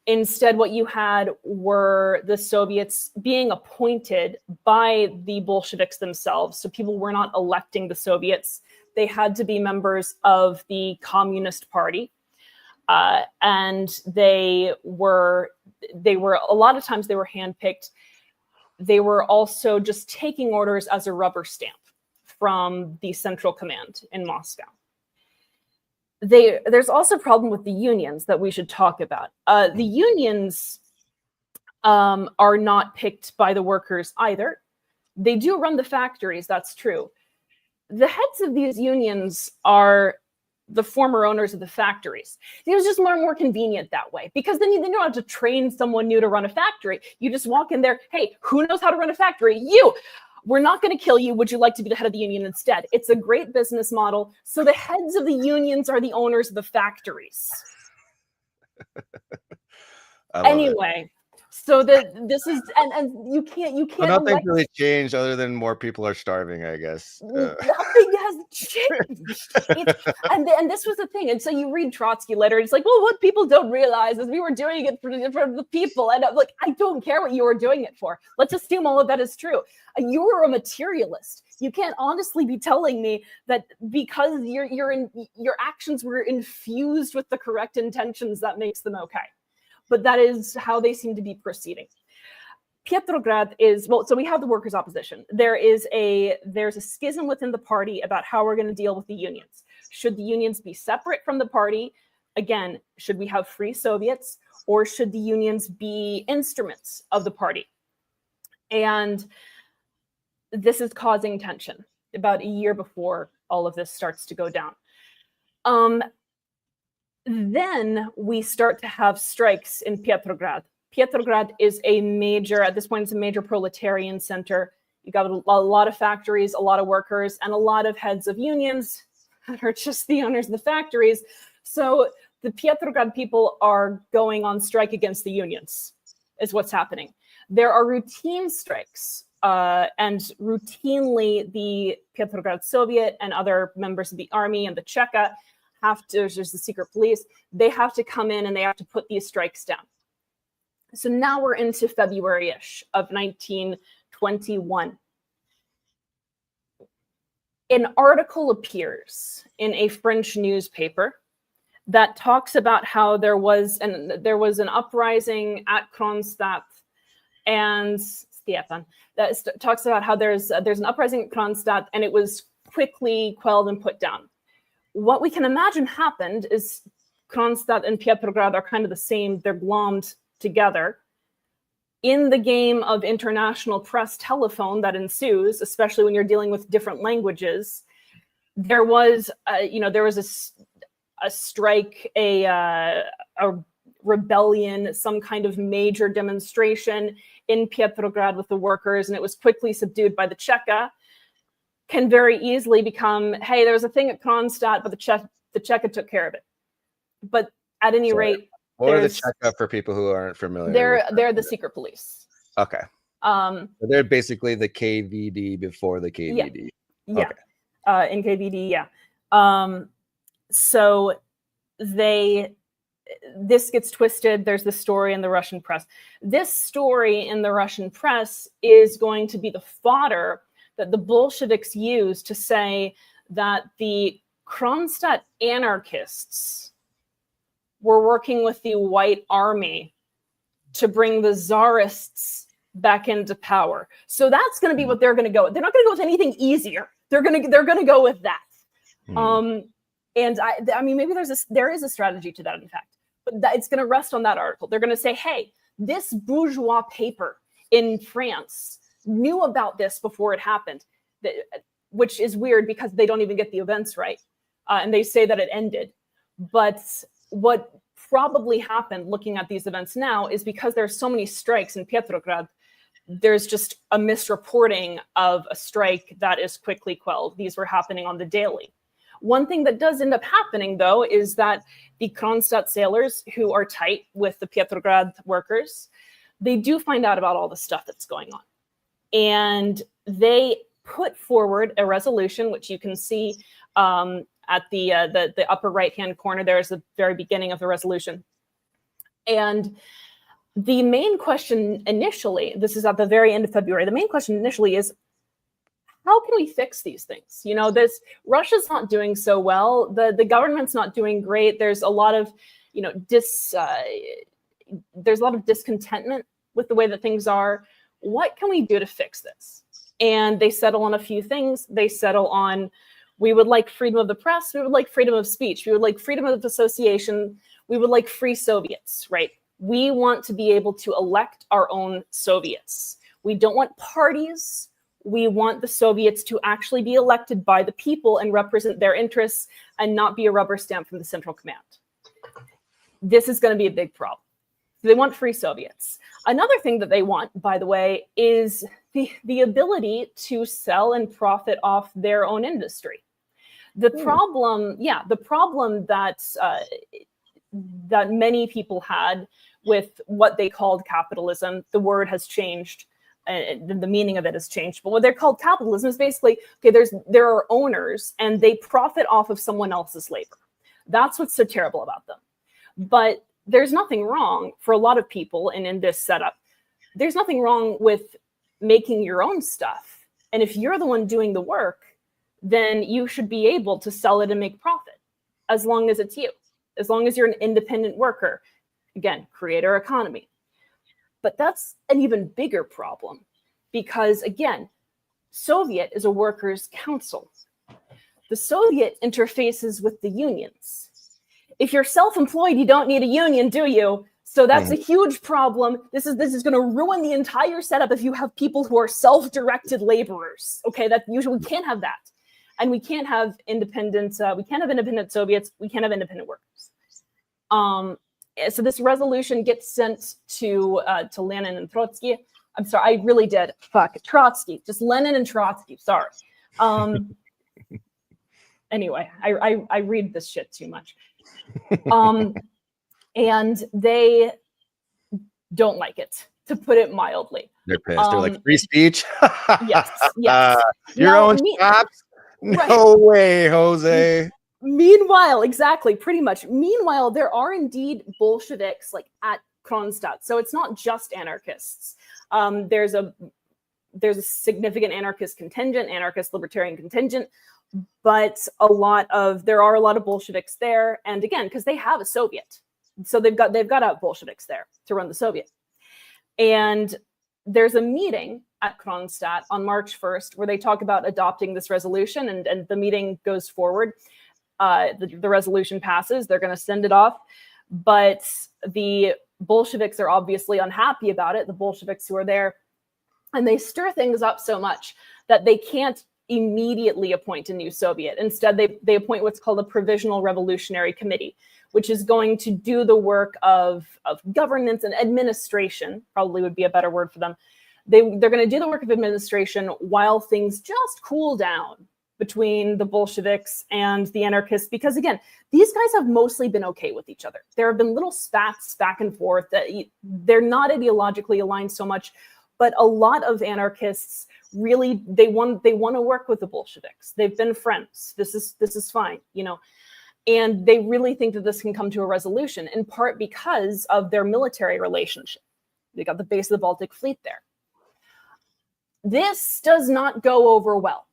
Instead, what you had were the Soviets being appointed by the Bolsheviks themselves. So people were not electing the Soviets. They had to be members of the Communist Party. And they were a lot of times they were handpicked. They were also just taking orders as a rubber stamp from the central command in Moscow. There's also a problem with the unions that we should talk about. The unions are not picked by the workers either. They do run the factories, that's true. The heads of these unions are the former owners of the factories. It was just more convenient that way, because then you don't have to train someone new to run a factory. You just walk in there, hey, who knows how to run a factory? You! We're not going to kill you. Would you like to be the head of the union instead? It's a great business model. So the heads of the unions are the owners of the factories. Anyway, so this is, and you can't. Well, nothing really changed other than more people are starving, I guess. Nothing has changed. And this was the thing. And so you read Trotsky later, it's like, well, what people don't realize is we were doing it for the people. And I'm like, I don't care what you were doing it for. Let's assume all of that is true. You were a materialist. You can't honestly be telling me that because your actions were infused with the correct intentions, that makes them okay. But that is how they seem to be proceeding. Petrograd is, well, so we have the workers' opposition. There's a schism within the party about how we're going to deal with the unions. Should the unions be separate from the party? Again, should we have free Soviets, or should the unions be instruments of the party? And this is causing tension about a year before all of this starts to go down. Then we start to have strikes in Petrograd. Petrograd is at this point, it's a major proletarian center. You got a lot of factories, a lot of workers, and a lot of heads of unions that are just the owners of the factories. So the Petrograd people are going on strike against the unions, is what's happening. There are routine strikes, and routinely the Petrograd Soviet and other members of the army and the Cheka there's the secret police, they have to come in and they have to put these strikes down. So now we're into February-ish of 1921. An article appears in a French newspaper that talks about how there was an uprising at Kronstadt, and Stefan, that talks about how there's an uprising at Kronstadt and it was quickly quelled and put down. What we can imagine happened is Kronstadt and Petrograd are kind of the same, they're glommed together. in the game of international press telephone that ensues, especially when you're dealing with different languages, there was, there was a strike, a rebellion, some kind of major demonstration in Petrograd with the workers, and it was quickly subdued by the Cheka. Can very easily become, hey, there was a thing at Kronstadt, but the Cheka took care of it. But at any rate, what are the Cheka for people who aren't familiar? They're the secret police. Okay. So they're basically the KVD before the KVD. Yeah. Okay. In KVD, yeah. So this gets twisted. There's the story in the Russian press. This story in the Russian press is going to be the fodder that the Bolsheviks use to say that the Kronstadt anarchists were working with the White Army to bring the Tsarists back into power. So that's going to be what they're going to go with. They're not going to go with anything easier. They're going to go with that. And I mean, maybe there is a strategy to that, in fact, but it's going to rest on that article. They're going to say, hey, this bourgeois paper in France knew about this before it happened, which is weird because they don't even get the events right. And they say that it ended. But what probably happened looking at these events now is because there's so many strikes in Petrograd, there's just a misreporting of a strike that is quickly quelled. These were happening on the daily. One thing that does end up happening, though, is that the Kronstadt sailors who are tight with the Petrograd workers, they do find out about all the stuff that's going on. And they put forward a resolution, which you can see at the upper right-hand corner. There's the very beginning of the resolution. And the main question initially, this is at the very end of February, the main question initially is, how can we fix these things? Russia's not doing so well. The government's not doing great. There's a lot of, there's a lot of discontentment with the way that things are. What can we do to fix this? And they settle on a few things. They settle on, we would like freedom of the press. We would like freedom of speech. We would like freedom of association. We would like free Soviets, right? We want to be able to elect our own Soviets. We don't want parties. We want the Soviets to actually be elected by the people and represent their interests and not be a rubber stamp from the central command. This is going to be a big problem. They want free Soviets. Another thing that they want, by the way, is the ability to sell and profit off their own industry. The problem that many people had with what they called capitalism, the word has changed, the meaning of it has changed, but what they're called capitalism is basically, okay, there are owners and they profit off of someone else's labor. That's what's so terrible about them. But there's nothing wrong for a lot of people, and in this setup, there's nothing wrong with making your own stuff. And if you're the one doing the work, then you should be able to sell it and make profit, as long as it's you, as long as you're an independent worker. Again, creator economy. But that's an even bigger problem because, again, Soviet is a workers' council. The Soviet interfaces with the unions. If you're self-employed, you don't need a union, do you? So that's a huge problem. This is going to ruin the entire setup if you have people who are self-directed laborers. Okay, that usually we can't have that, and we can't have independent. We can't have independent Soviets. We can't have independent workers. So this resolution gets sent to Lenin and Trotsky. I'm sorry, I really did. Trotsky, just Lenin and Trotsky. Sorry. Anyway, I read this shit too much. And they don't like it, to put it mildly. They're pissed. They're like, free speech? Yes. Your now, own shops? No way, Jose. Meanwhile, exactly, pretty much. Meanwhile, there are indeed Bolsheviks like at Kronstadt. So it's not just anarchists. There's a significant anarchist contingent, anarchist libertarian contingent, but there are a lot of Bolsheviks there. And again, because they have a Soviet. So they've got to have Bolsheviks there to run the Soviet. And there's a meeting at Kronstadt on March 1st where they talk about adopting this resolution, and the meeting goes forward. The resolution passes. They're going to send it off. But the Bolsheviks are obviously unhappy about it, the Bolsheviks who are there, and they stir things up so much that they can't immediately appoint a new Soviet. Instead, they appoint what's called a Provisional Revolutionary Committee, which is going to do the work of governance and administration, probably would be a better word for them. They're going to do the work of administration while things just cool down between the Bolsheviks and the anarchists, because again, these guys have mostly been okay with each other. There have been little spats back and forth that they're not ideologically aligned so much, but a lot of anarchists really, they want to work with the Bolsheviks. They've been friends. This is fine, you know, and they really think that this can come to a resolution, in part because of their military relationship. They got the base of the Baltic Fleet there. This does not go over well.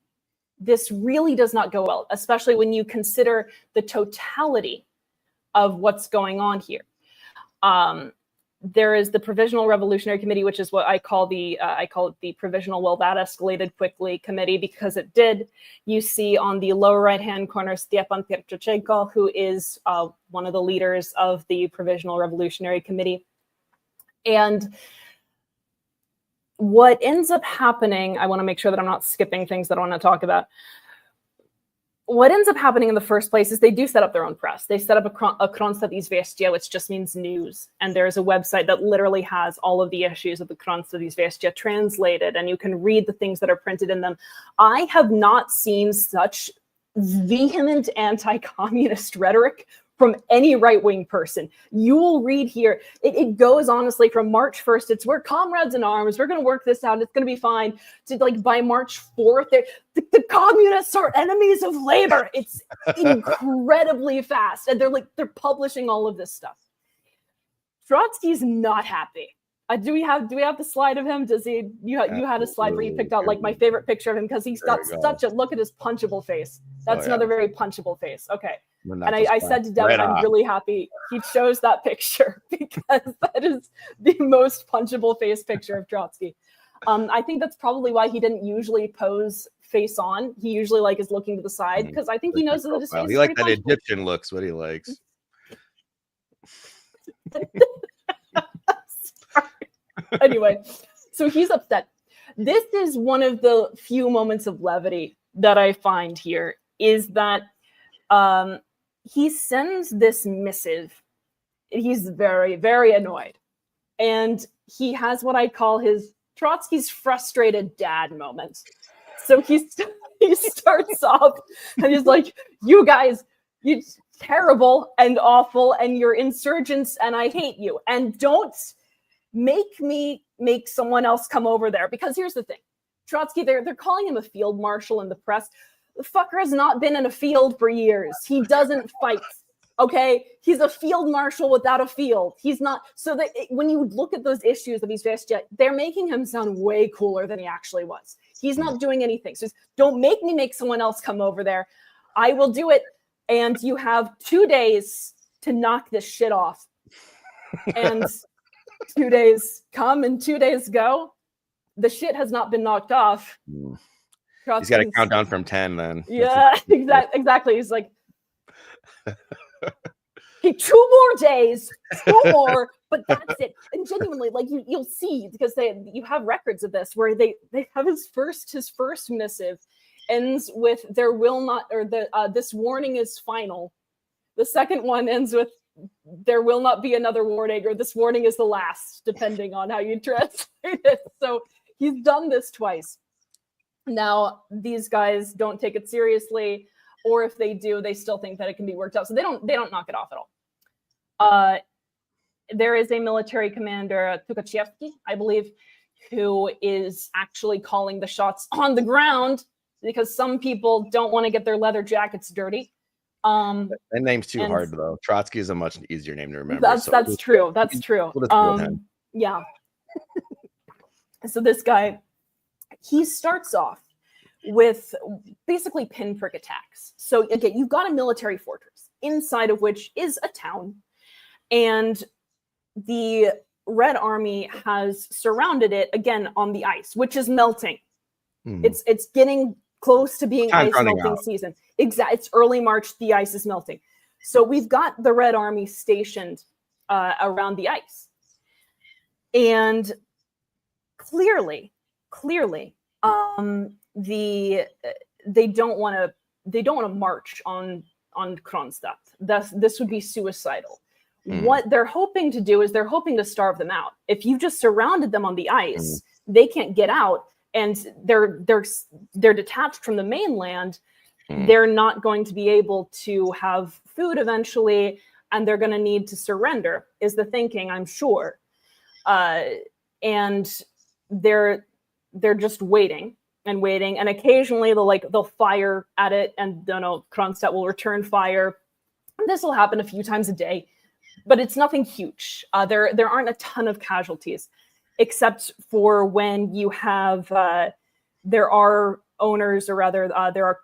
This really does not go well, especially when you consider the totality of what's going on here. There is the Provisional Revolutionary Committee, which is what I call it the Provisional Well, that escalated quickly committee, because it did. You see on the lower right-hand corner, Stepan Petrochenko, who is one of the leaders of the Provisional Revolutionary Committee. And what ends up happening, I want to make sure that I'm not skipping things that I want to talk about. What ends up happening in the first place is they do set up their own press. They set up a Kronstadt Izvestia, which just means news. And there's a website that literally has all of the issues of the Kronstadt Izvestia translated, and you can read the things that are printed in them. I have not seen such vehement anti-communist rhetoric from any right-wing person. You will read here, it goes honestly from March 1st, it's we're comrades in arms, we're gonna work this out, it's gonna be fine, to like by March 4th, the communists are enemies of labor. It's incredibly fast, and they're publishing all of this stuff. Trotsky's not happy. Do we have the slide of him? Does he? You had a slide where you picked out like my favorite picture of him, because he's got such a look at his punchable face. That's another very punchable face. Okay. And I said to Devin, I'm really happy he chose that picture, because that is the most punchable face picture of Trotsky. I think that's probably why he didn't usually pose face on. He usually like is looking to the side, because I think he knows that his face. He like that punchable. Egyptian looks. What he likes. Anyway, so he's upset. This is one of the few moments of levity that I find here, is that he sends this missive. He's very, very annoyed. And he has what I call his Trotsky's frustrated dad moment. So he starts off and he's like, you guys, you're terrible and awful, and you're insurgents, and I hate you. And don't make me make someone else come over there. Because here's the thing. Trotsky, they're calling him a field marshal in the press. The fucker has not been in a field for years. He doesn't fight. Okay, he's a field marshal without a field. He's not. So that when you look at those issues of Izvestia, they're making him sound way cooler than he actually was. He's not doing anything. So don't make me make someone else come over there. I will do it. And you have 2 days to knock this shit off. And 2 days come and 2 days go. The shit has not been knocked off. He's got to count down from 10 then. Yeah, exactly. He's like, okay, 2 more days, 2 more, but that's it. And genuinely, like you'll see, because you have records of this where they have his first missive ends with "there will not," or this warning is final. The second one ends with "there will not be another warning," or "this warning is the last," depending on how you translate it. So he's done this twice. Now, these guys don't take it seriously, or if they do, they still think that it can be worked out. So they don't knock it off at all. There is a military commander, Tukhachevsky, I believe, who is actually calling the shots on the ground, because some people don't want to get their leather jackets dirty. That name's too hard, though. Trotsky is a much easier name to remember. That's true. That's true. Yeah. So this guy, he starts off with basically pinprick attacks. So again, you've got a military fortress inside of which is a town, and the Red Army has surrounded it again on the ice, which is melting. It's getting close to being ice melting season. Exactly. It's early March. The ice is melting. So we've got the Red Army stationed around the ice. And clearly, they don't want to march on Kronstadt. This would be suicidal. What they're hoping to do is they're hoping to starve them out. If you just surrounded them on the ice, they can't get out, and they're detached from the mainland. They're not going to be able to have food eventually, and they're going to need to surrender, is the thinking, I'm sure. And they're just waiting, and occasionally they'll fire at it, and Kronstadt will return fire. This will happen a few times a day, but it's nothing huge. There aren't a ton of casualties, except for when you have there are owners, or rather there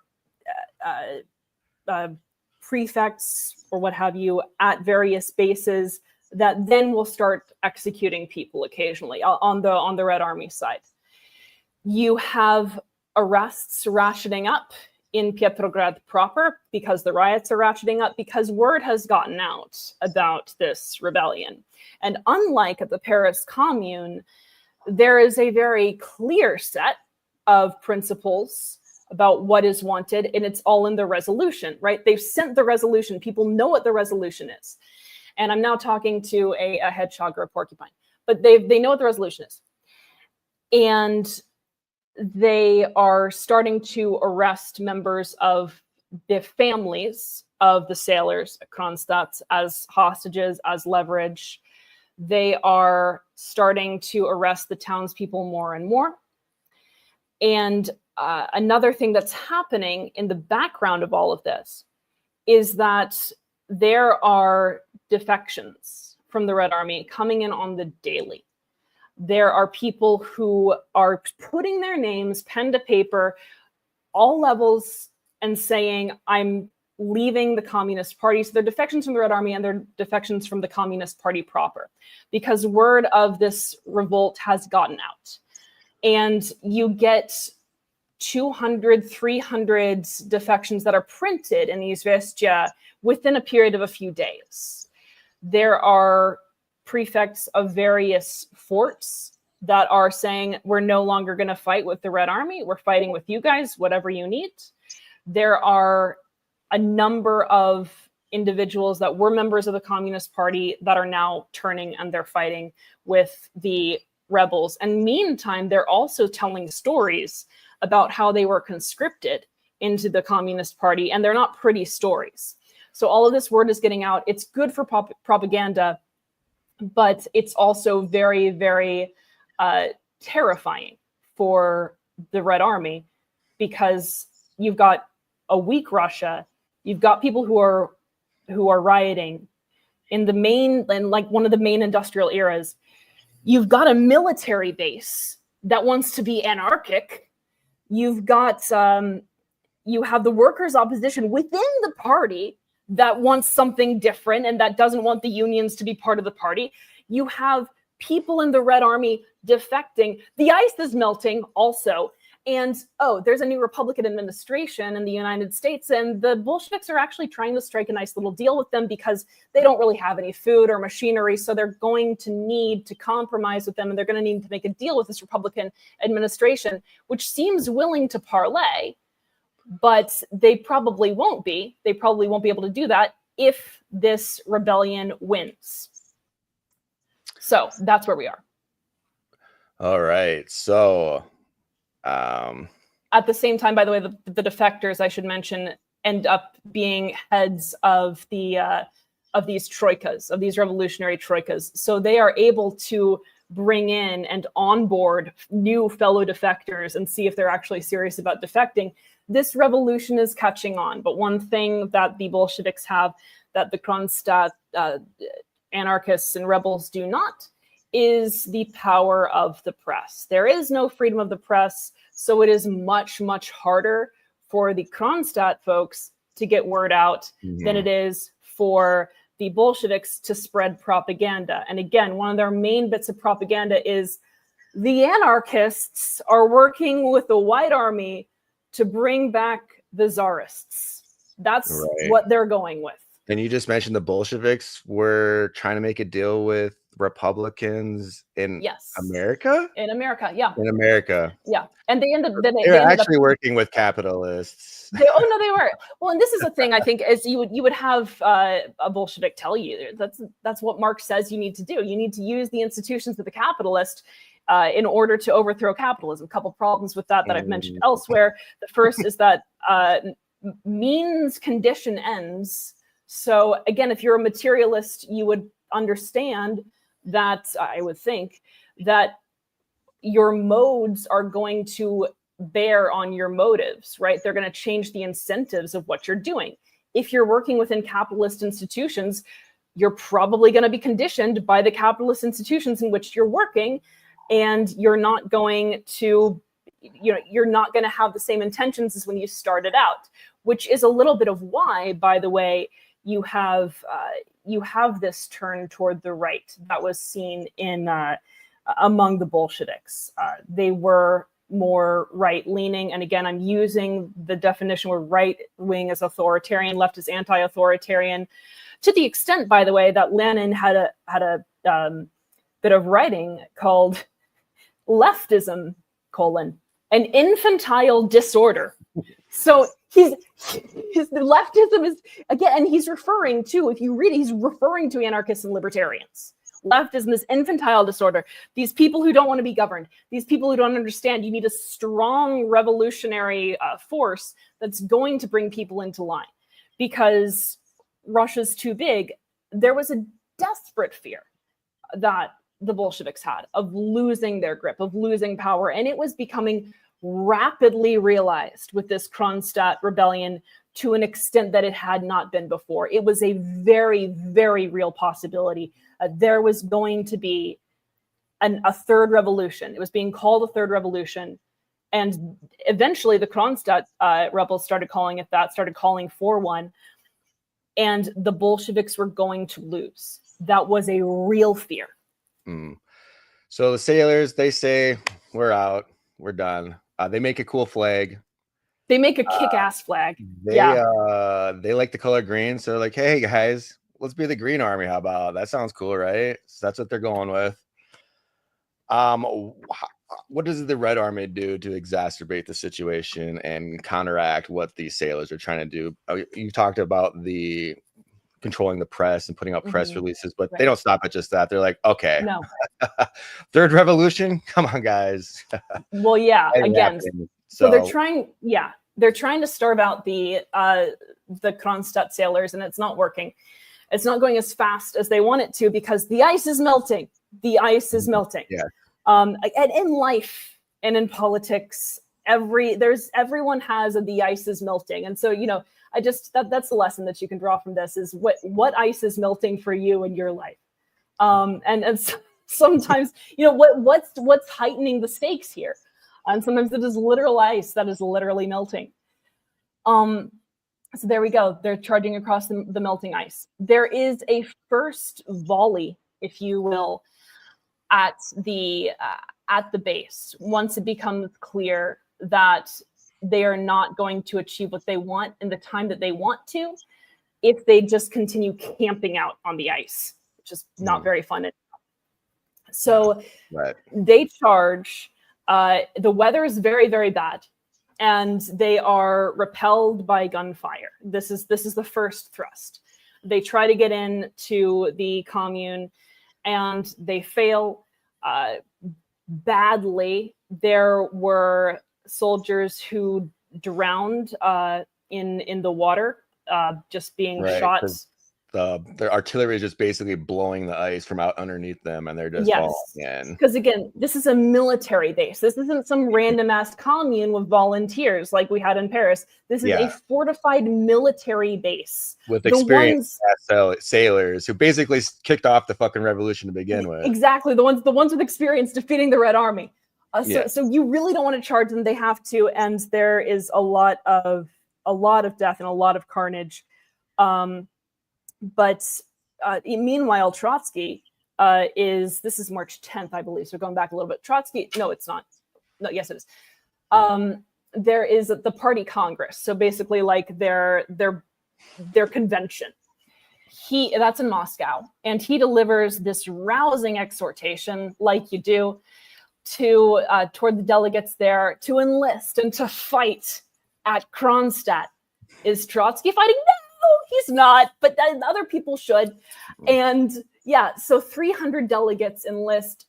are prefects or what have you at various bases that then will start executing people occasionally on the Red Army side. You have arrests ratcheting up in Petrograd proper because the riots are ratcheting up, because word has gotten out about this rebellion. And unlike at the Paris Commune, there is a very clear set of principles about what is wanted, and it's all in the resolution, right? They've sent the resolution. People know what the resolution is. And I'm now talking to a hedgehog or a porcupine, but they know what the resolution is. And they are starting to arrest members of the families of the sailors at Kronstadt as hostages, as leverage. They are starting to arrest the townspeople more and more. And another thing that's happening in the background of all of this is that there are defections from the Red Army coming in on the daily. There are people who are putting their names pen to paper, all levels, and saying, I'm leaving the Communist Party. So they're defections from the Red Army, and they're defections from the Communist Party proper, because word of this revolt has gotten out. And you get 200, 300 defections that are printed in the Izvestia within a period of a few days. There are prefects of various forts that are saying, we're no longer going to fight with the Red Army. We're fighting with you guys, whatever you need. There are a number of individuals that were members of the Communist Party that are now turning, and they're fighting with the rebels. And meantime, they're also telling stories about how they were conscripted into the Communist Party, and they're not pretty stories. So all of this word is getting out. It's good for propaganda, but it's also very, very terrifying for the Red Army, because you've got a weak Russia, you've got people who are rioting in the main, and like one of the main industrial eras. You've got a military base that wants to be anarchic. You've got you have the workers' opposition within the party that wants something different and that doesn't want the unions to be part of the party. You have people in the Red Army defecting. The ice is melting also. And, there's a new Republican administration in the United States, and the Bolsheviks are actually trying to strike a nice little deal with them because they don't really have any food or machinery, so they're going to need to compromise with them, and they're going to need to make a deal with this Republican administration, which seems willing to parlay, but they probably won't be. They probably won't be able to do that if this rebellion wins. So that's where we are. All right. So... at the same time, by the way, the defectors, I should mention, end up being heads of these troikas, of these revolutionary troikas. So they are able to bring in and onboard new fellow defectors and see if they're actually serious about defecting. This revolution is catching on. But one thing that the Bolsheviks have that the Kronstadt anarchists and rebels do not is the power of the press. There is no freedom of the press, so it is much, much harder for the Kronstadt folks to get word out than it is for the Bolsheviks to spread propaganda. And again, one of their main bits of propaganda is the anarchists are working with the White Army to bring back the czarists. That's what they're going with. And you just mentioned the Bolsheviks were trying to make a deal with Republicans in America? In America, yeah. In America. Yeah. And they ended They're they ended actually up working with capitalists. they, oh no, they were. Well, and this is the thing I think is you would have a Bolshevik tell you that's what Marx says you need to do. You need to use the institutions of the capitalist in order to overthrow capitalism. A couple problems with that I've mentioned elsewhere. The first is that means condition ends. So again, if you're a materialist, you would understand that, I would think, that your modes are going to bear on your motives, right? They're going to change the incentives of what you're doing. If you're working within capitalist institutions, you're probably going to be conditioned by the capitalist institutions in which you're working, and you're not going to, you're not going to have the same intentions as when you started out, which is a little bit of why, by the way, you have this turn toward the right that was seen in among the Bolsheviks. They were more right-leaning, and again, I'm using the definition where right wing is authoritarian, left is anti-authoritarian, to the extent, by the way, that Lenin had a bit of writing called "Leftism: an infantile disorder." So his leftism is, again, and he's referring to, if you read it, he's referring to anarchists and libertarians. Leftism is infantile disorder. These people who don't want to be governed, these people who don't understand, you need a strong revolutionary force that's going to bring people into line. Because Russia's too big, there was a desperate fear that the Bolsheviks had of losing their grip, of losing power. And it was becoming rapidly realized with this Kronstadt rebellion to an extent that it had not been before. It was a very, very real possibility. There was going to be a third revolution. It was being called a third revolution. And eventually the Kronstadt rebels started calling it that, started calling for one. And the Bolsheviks were going to lose. That was a real fear. So the sailors, they say, we're out, we're done. They make a cool flag. They make a kick-ass flag. They like the color green. So they're like, hey guys, let's be the Green Army. How about that? Sounds cool, right? So that's what they're going with. What does the Red Army do to exacerbate the situation and counteract what these sailors are trying to do? You talked about the controlling the press and putting out press releases, but they don't stop at just that. They're like, okay, no. Third revolution, come on, guys. Well, yeah, again, so they're trying to starve out the Kronstadt sailors, and it's not working. It's not going as fast as they want it to because the ice is melting. The ice is melting. Yeah. And in life and in politics, everyone has the ice is melting, and so that's the lesson that you can draw from this is what ice is melting for you in your life, and sometimes what's heightening the stakes here, and sometimes it is literal ice that is literally melting. So there we go. They're charging across the melting ice. There is a first volley, if you will, at the base once it becomes clear that they are not going to achieve what they want in the time that they want to if they just continue camping out on the ice, which is not very fun. So they charge. The weather is very, very bad, and they are repelled by gunfire. This is the first thrust. They try to get into the Commune, and they fail badly. There were soldiers who drowned in the water, just being shot. The artillery is just basically blowing the ice from out underneath them, and they're just falling in. Because again, this is a military base. This isn't some random ass commune with volunteers like we had in Paris. This is a fortified military base with experienced sailors who basically kicked off the fucking revolution to begin with. Exactly, the ones with experience defeating the Red Army. So you really don't want to charge them. They have to, and there is a lot of death and a lot of carnage. But meanwhile, Trotsky this is March 10th, I believe. So we're going back a little bit. Trotsky, no, it's not. No, yes, it is. There is the party congress. So basically, like their convention, That's in Moscow, and he delivers this rousing exhortation, like you do, to toward the delegates there to enlist and to fight at Kronstadt. Is Trotsky fighting? No, he's not, but other people should. And yeah, so 300 delegates enlist.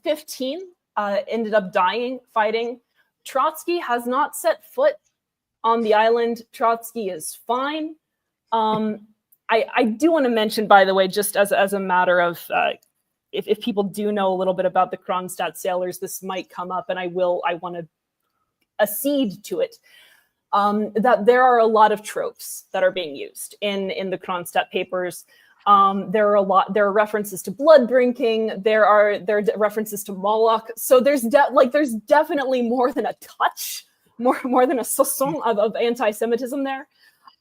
15 ended up dying fighting. Trotsky has not set foot on the island. Trotsky is fine. I do want to mention, by the way, just as a matter of, if people do know a little bit about the Kronstadt sailors, this might come up, and I want to accede to it, that there are a lot of tropes that are being used in the Kronstadt papers. There are references to blood drinking. There are references to Moloch. So there's definitely more than a touch, more than a soupçon of anti-Semitism there.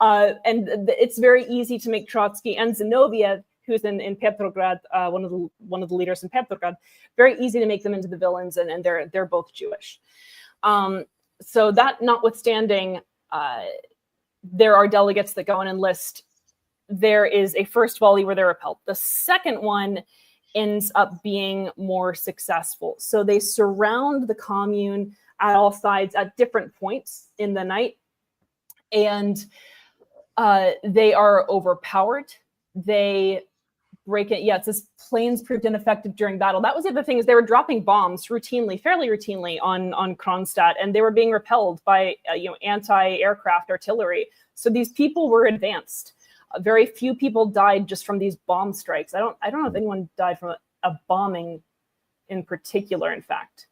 And it's very easy to make Trotsky and Zinoviev, who's in Petrograd, one of the leaders in Petrograd, very easy to make them into the villains, and they're both Jewish. So that notwithstanding, there are delegates that go and enlist. There is a first volley where they're repelled. The second one ends up being more successful. So they surround the commune at all sides at different points in the night, and they are overpowered. They break it. Yeah, it says planes proved ineffective during battle. That was the other thing, is they were dropping bombs fairly routinely on Kronstadt, and they were being repelled by anti-aircraft artillery. So these people were advanced. Very few people died just from these bomb strikes. I don't know if anyone died from a bombing in particular, in fact.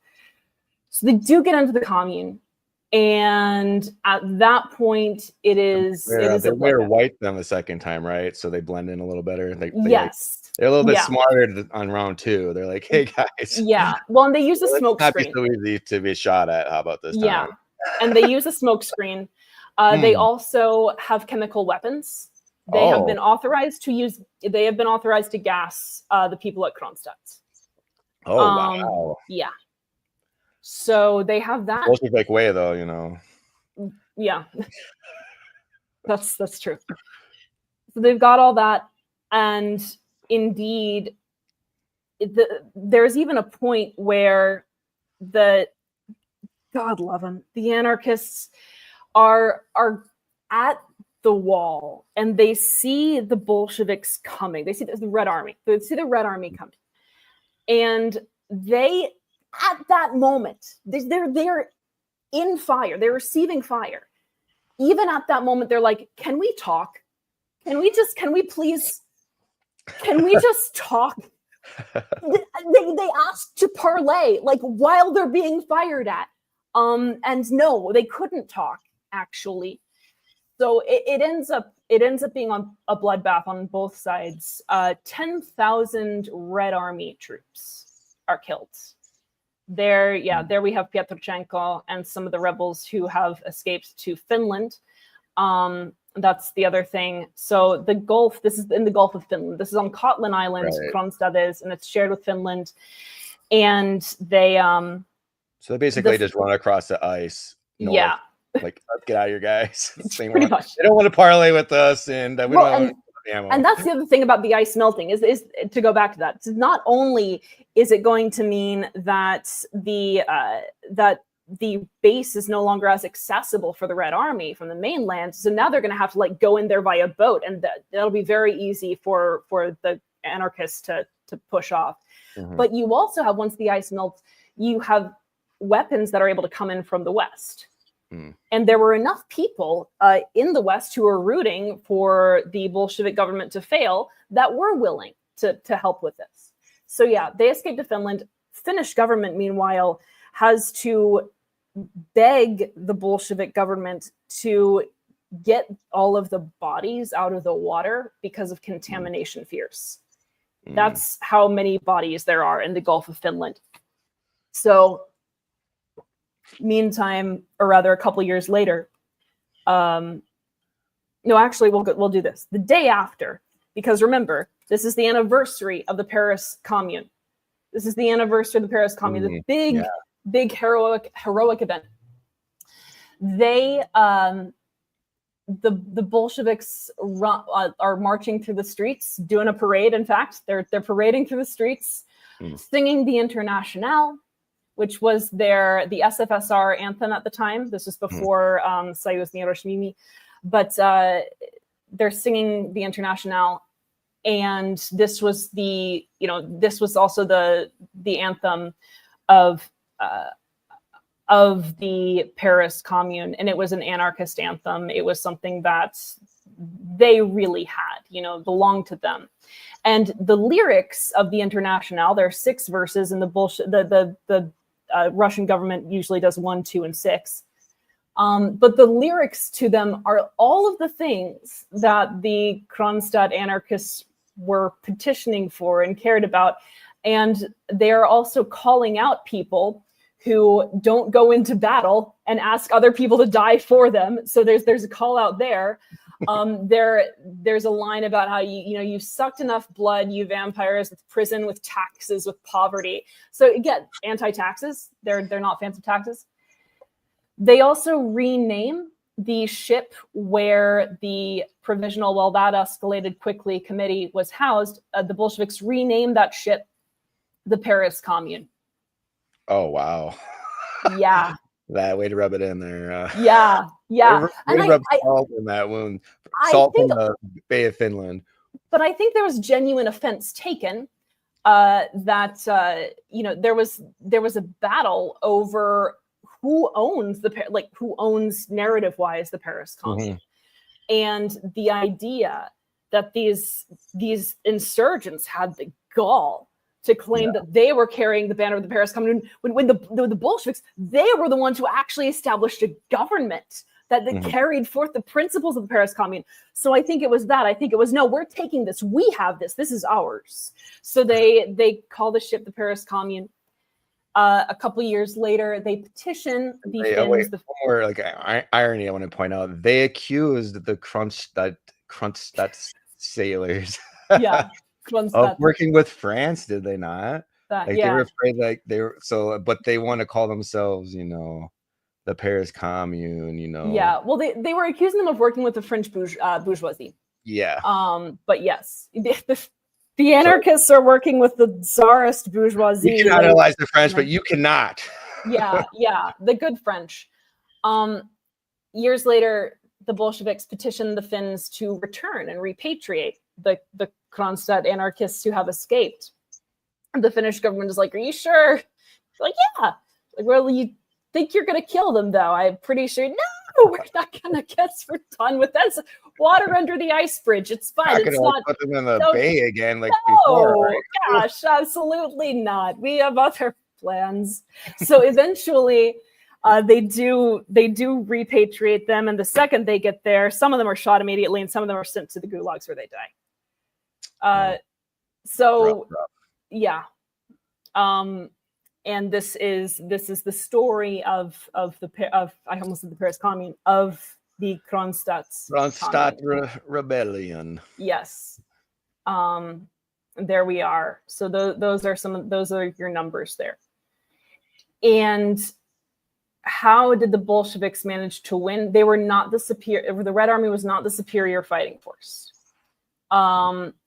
So they do get into the commune, and at that point, they wear white them the second time, right? So they blend in a little better. Yes. They're a little bit smarter on round 2. They're like, hey guys. Yeah. Well, and they use a smoke screen. Not so easy to be shot at. How about this time? Yeah. And they use a smoke screen. They also have chemical weapons. They have been authorized to gas the people at Kronstadt. Oh, wow. Yeah. So they have that. Bolshevik way, though, Yeah. That's true. So they've got all that. And indeed, there's even a point where God love them, the anarchists are at the wall, and they see the Bolsheviks coming. They see the Red Army. They see the Red Army coming, and they, at that moment, they're in fire. They're receiving fire. Even at that moment, they're like, "Can we talk? Can we just talk?" They asked to parley, like, while they're being fired at, and no, they couldn't talk, actually. So it ends up being a bloodbath on both sides. 10,000 Red Army troops are killed. There we have Pietrchenko and some of the rebels who have escaped to Finland. That's the other thing. So the Gulf, this is in the Gulf of Finland. This is on Kotlin Island, right. Kronstadt is, and it's shared with Finland. And they so they basically just run across the ice. Yeah. Like, let's get out of here, guys. Pretty much. They don't want to parlay with us, and we don't want ammo. And that's the other thing about the ice melting is to go back to that. So not only is it going to mean that the base is no longer as accessible for the Red Army from the mainland, so now they're going to have to go in there via boat, and that'll be very easy for the anarchists to push off. Mm-hmm. But you also have, once the ice melts, you have weapons that are able to come in from the west. And there were enough people in the West who were rooting for the Bolshevik government to fail that were willing to help with this. So yeah, they escaped to Finland. Finnish government, meanwhile, has to beg the Bolshevik government to get all of the bodies out of the water because of contamination fears. That's how many bodies there are in the Gulf of Finland. So meantime, or rather a couple years later, no, actually we'll do this the day after, because remember, this is the anniversary of the Paris Commune. This is the anniversary of the Paris Commune, the big heroic event. They the Bolsheviks are marching through the streets, doing a parade. In fact, they're parading through the streets, singing the Internationale, which was the SFSR anthem at the time. This was before Союзные Рожмими, but they're singing the Internationale, and this was also the anthem of the Paris Commune, and it was an anarchist anthem. It was something that they really had, belonged to them. And the lyrics of the Internationale, there are 6 verses, and the Russian government usually does 1, 2, and 6. But the lyrics to them are all of the things that the Kronstadt anarchists were petitioning for and cared about. And they are also calling out people who don't go into battle and ask other people to die for them. So there's a call out there. There's a line about how you sucked enough blood, you vampires, with prison, with taxes, with poverty. So again, anti-taxes. They're not fans of taxes. They also rename the ship where the provisional, well, that escalated quickly, committee was housed. The Bolsheviks renamed that ship the Paris Commune. Oh, wow. Yeah. That way to rub it in there. Yeah. And rub salt in that wound. Salt from the Bay of Finland. But I think there was genuine offense taken that there was a battle over who owns narrative-wise the Paris Commune, and the idea that these insurgents had the gall to claim that they were carrying the banner of the Paris Commune when the Bolsheviks, they were the ones who actually established a government that carried forth the principles of the Paris Commune. So I think it was that. I think it was, no, we're taking this. We have this. This is ours. So they call the ship the Paris Commune. A couple years later, they petition the Finns. One more irony I want to point out. They accused the Kronstadt sailors of working with France, did they not? They were afraid but they want to call themselves, the Paris Commune, Yeah, well, they were accusing them of working with the French bourgeoisie. Yeah. But yes, the anarchists are working with the Tsarist bourgeoisie. You can analyze the French, but you cannot. Yeah, the good French. Years later, the Bolsheviks petitioned the Finns to return and repatriate the Kronstadt anarchists who have escaped. And the Finnish government is like, "Are you sure?" Like, yeah. Like, well, you think you're going to kill them, though? I'm pretty sure. No, we're not going to get done with that. It's water under the ice bridge. It's fine. It's not put them in the bay again like before. Right? Gosh, absolutely not. We have other plans. So eventually, they do repatriate them, and the second they get there, some of them are shot immediately, and some of them are sent to the gulags where they die. Rough. Yeah. And this is the story of I almost said the Paris Commune, of the Kronstadt rebellion. Yes. There we are. So those are your numbers there. And how did the Bolsheviks manage to win? They were not the Red Army was not the superior fighting force.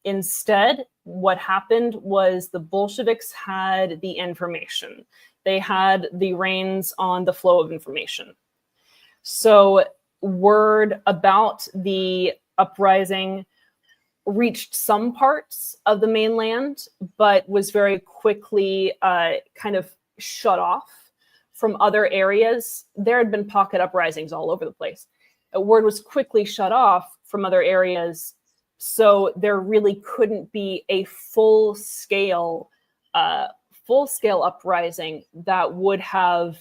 Instead, what happened was the Bolsheviks had the information. They had the reins on the flow of information. So word about the uprising reached some parts of the mainland, but was very quickly kind of shut off from other areas. There had been pocket uprisings all over the place. Word was quickly shut off from other areas. So there really couldn't be a full-scale uprising that would have,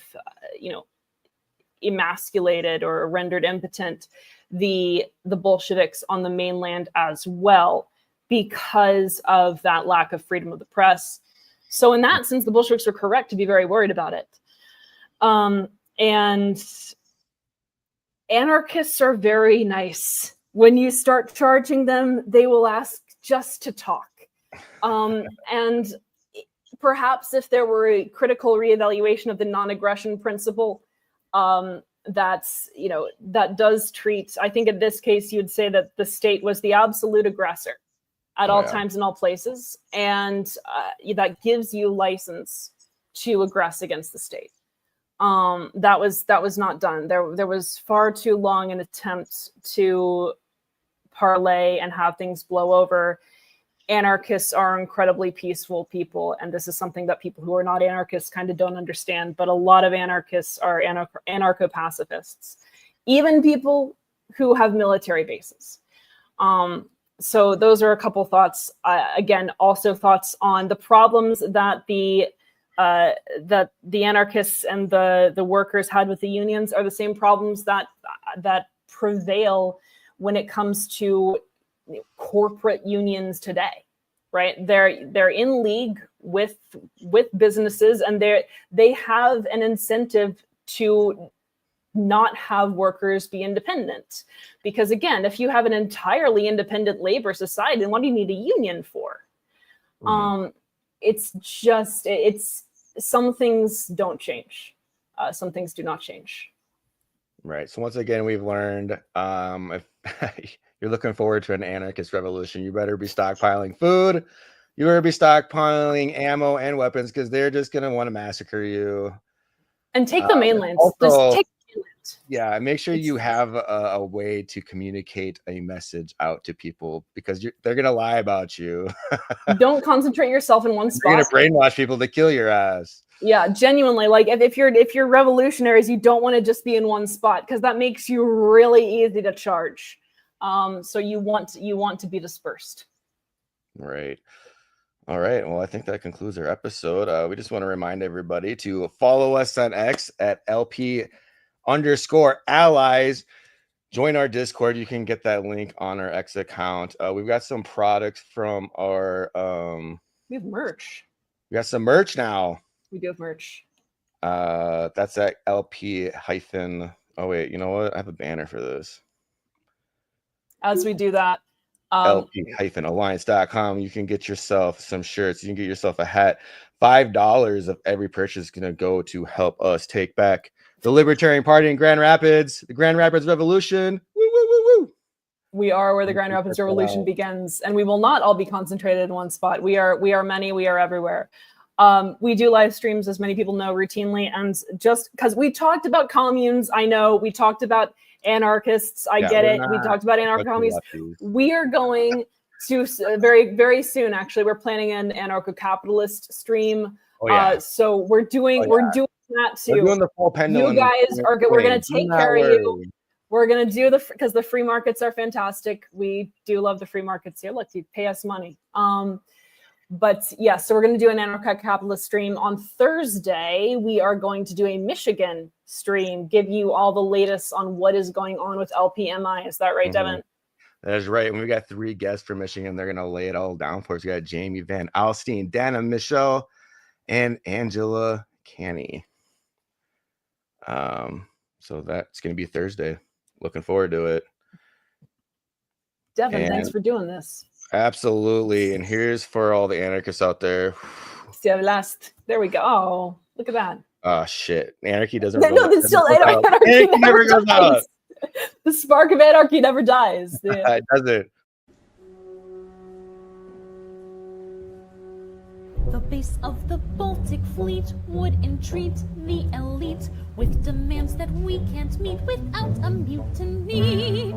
emasculated or rendered impotent the Bolsheviks on the mainland as well, because of that lack of freedom of the press. So in that sense, the Bolsheviks were correct to be very worried about it. And anarchists are very nice. When you start charging them, they will ask just to talk. And perhaps if there were a critical reevaluation of the non-aggression principle, that's, you know, that does treat, I think in this case, you'd say that the state was the absolute aggressor at all times in all places. And that gives you license to aggress against the state. That was not done. There was far too long an attempt to parlay and have things blow over. Anarchists are incredibly peaceful people, and this is something that people who are not anarchists kind of don't understand, but a lot of anarchists are anarcho-pacifists, even people who have military bases. So those are a couple thoughts. Again, also thoughts on the problems that the anarchists and the workers had with the unions are the same problems that prevail when it comes to corporate unions today, right? They're in league with businesses, and they have an incentive to not have workers be independent. Because again, if you have an entirely independent labor society, then what do you need a union for? It's some things don't change. Some things do not change. Right. So once again, we've learned if you're looking forward to an anarchist revolution, you better be stockpiling food. You better be stockpiling ammo and weapons, because they're just going to want to massacre you. And take the mainland. Also, just take the mainland. Yeah, make sure you have a way to communicate a message out to people, because they're going to lie about you. Don't concentrate yourself in one spot. You're going to brainwash people to kill your ass. Yeah, genuinely, like if you're revolutionaries, you don't want to just be in one spot, because that makes you really easy to charge. So you want to be dispersed. Right. All right. Well, I think that concludes our episode. We just want to remind everybody to follow us on X at LP_allies. Join our Discord. You can get that link on our X account. We've got some products from our we have merch. We got some merch now. We do have merch. That's at LP hyphen. Oh wait, you know what? I have a banner for this. As we do that, LP-alliance.com. You can get yourself some shirts. You can get yourself a hat. $5 of every purchase is going to go to help us take back the Libertarian Party in Grand Rapids, the Grand Rapids Revolution. Woo, woo, woo, woo. We are where the Grand Rapids Revolution begins, and we will not all be concentrated in one spot. We are many. We are everywhere. We do live streams, as many people know, routinely, and just because we talked about communes, I know we talked about anarchists, I get it. We talked about anarcho-communes. We are going to very, very soon. Actually, we're planning an anarcho-capitalist stream. So we're doing that too. We're doing the full pendulum. You guys are good. We're going to take care of you. We're going to do because the free markets are fantastic. We do love the free markets here. Look, you pay us money. But yeah, so we're going to do an anarcho-capitalist stream on Thursday. We are going to do a Michigan stream, give you all the latest on what is going on with LPMI. Is that right, Devin? That is right. And we got 3 guests from Michigan. They're going to lay it all down for us. We got Jamie Van Alstine, Dana Michelle, and Angela Canny. So that's going to be Thursday. Looking forward to it. Devin, thanks for doing this. Absolutely. And here's for all the anarchists out there. There we go. Oh, look at that. Oh, shit. Anarchy doesn't it's still anarchy never goes out. The spark of anarchy never dies. It doesn't. The base of the Baltic Fleet would entreat the elite with demands that we can't meet without a mutiny.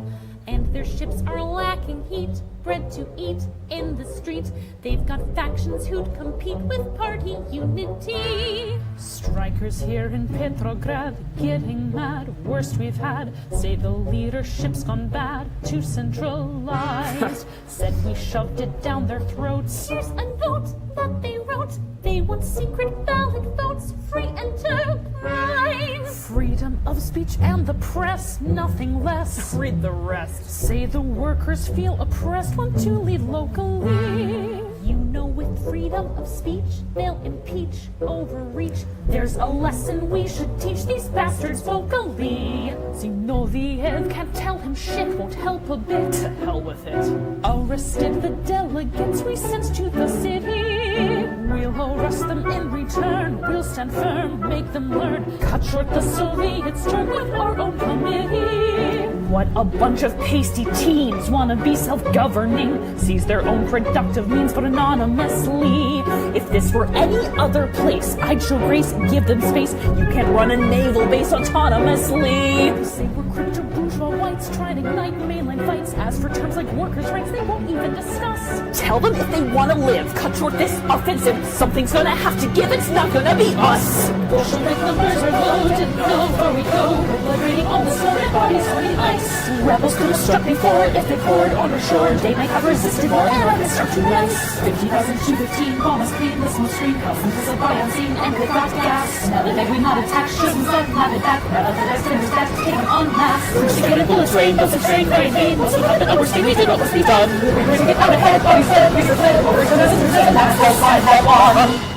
And their ships are lacking heat, bread to eat in the street. They've got factions who'd compete with party unity. Strikers here in Petrograd, getting mad, worst we've had. Say the leadership's gone bad, too centralized. Said we shoved it down their throats. Here's a note that they wrote. They want secret ballot votes, free enterprise. Freedom of speech and the press, nothing less. Read the rest. Say the workers feel oppressed, want to lead locally. You know with freedom of speech, they'll impeach, overreach. There's a lesson we should teach these bastards vocally. Zinoviev can't tell him shit, won't help a bit. To hell with it. Arrested the delegates we sent to the city. We'll arrest them in return. We'll stand firm, make them learn. Cut short the Soviets' turn with our own committee. What a bunch of pasty teens wanna be self-governing, seize their own productive means but anonymously. If this were any other place, I'd show grace and give them space. You can't run a naval base autonomously. They say we're crypto bourgeois whites trying to ignite mainland fights. As for terms like workers' rights, they won't even discuss. Tell them if they want to live, cut short this offensive. Something's gonna have to give, it's not gonna be us. Bolshevik numbers are low, didn't know where we go. Liberating all the snorted bodies, sweating ice. Rebels could have struck before if they poured on our shore. They might have resisted more and let us start to rise. 50,000 to 15, bomb us clean, the smoke screen. Thousands of by unseen and they got gas. Now that we not attacked, shouldn't let have it back. Now that the next is back, take them en masse. First to get it, bullets rain, those of strain, rain, rain. Most of the numbers we did what must be done. We're going to get out ahead, bodies dead, we are fled, over to this and that's why slide that on.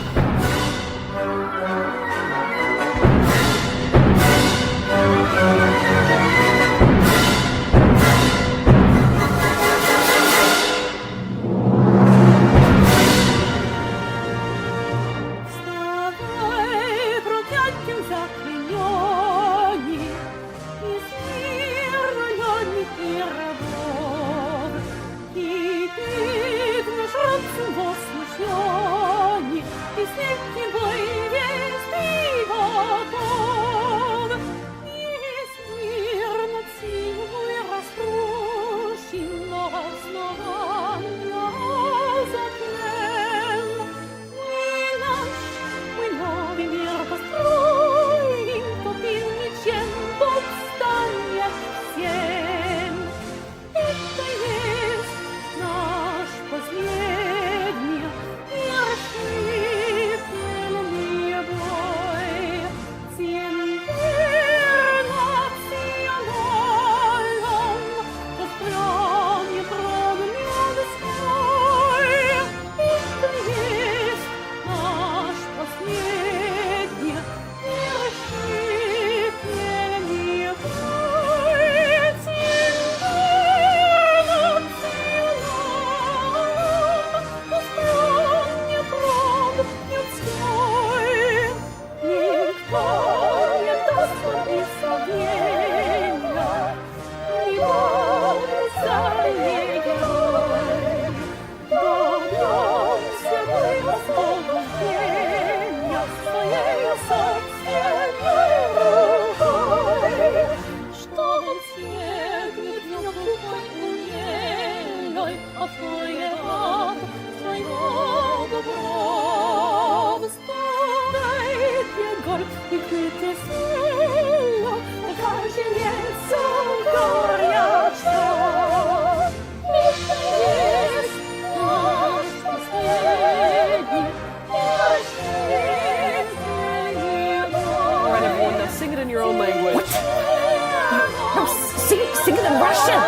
Sing it in Russian.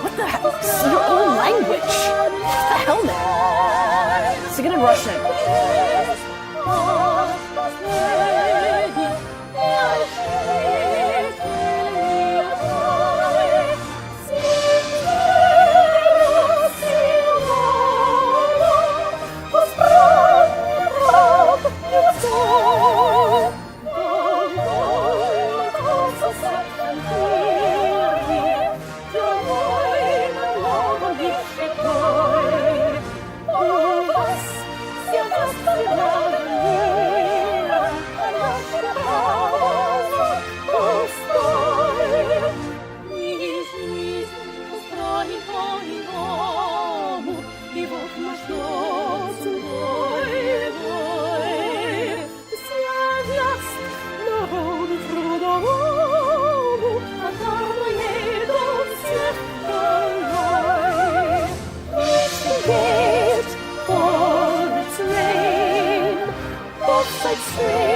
What the hell? It's your own language. What the hell, man? Sing it in Russian. Say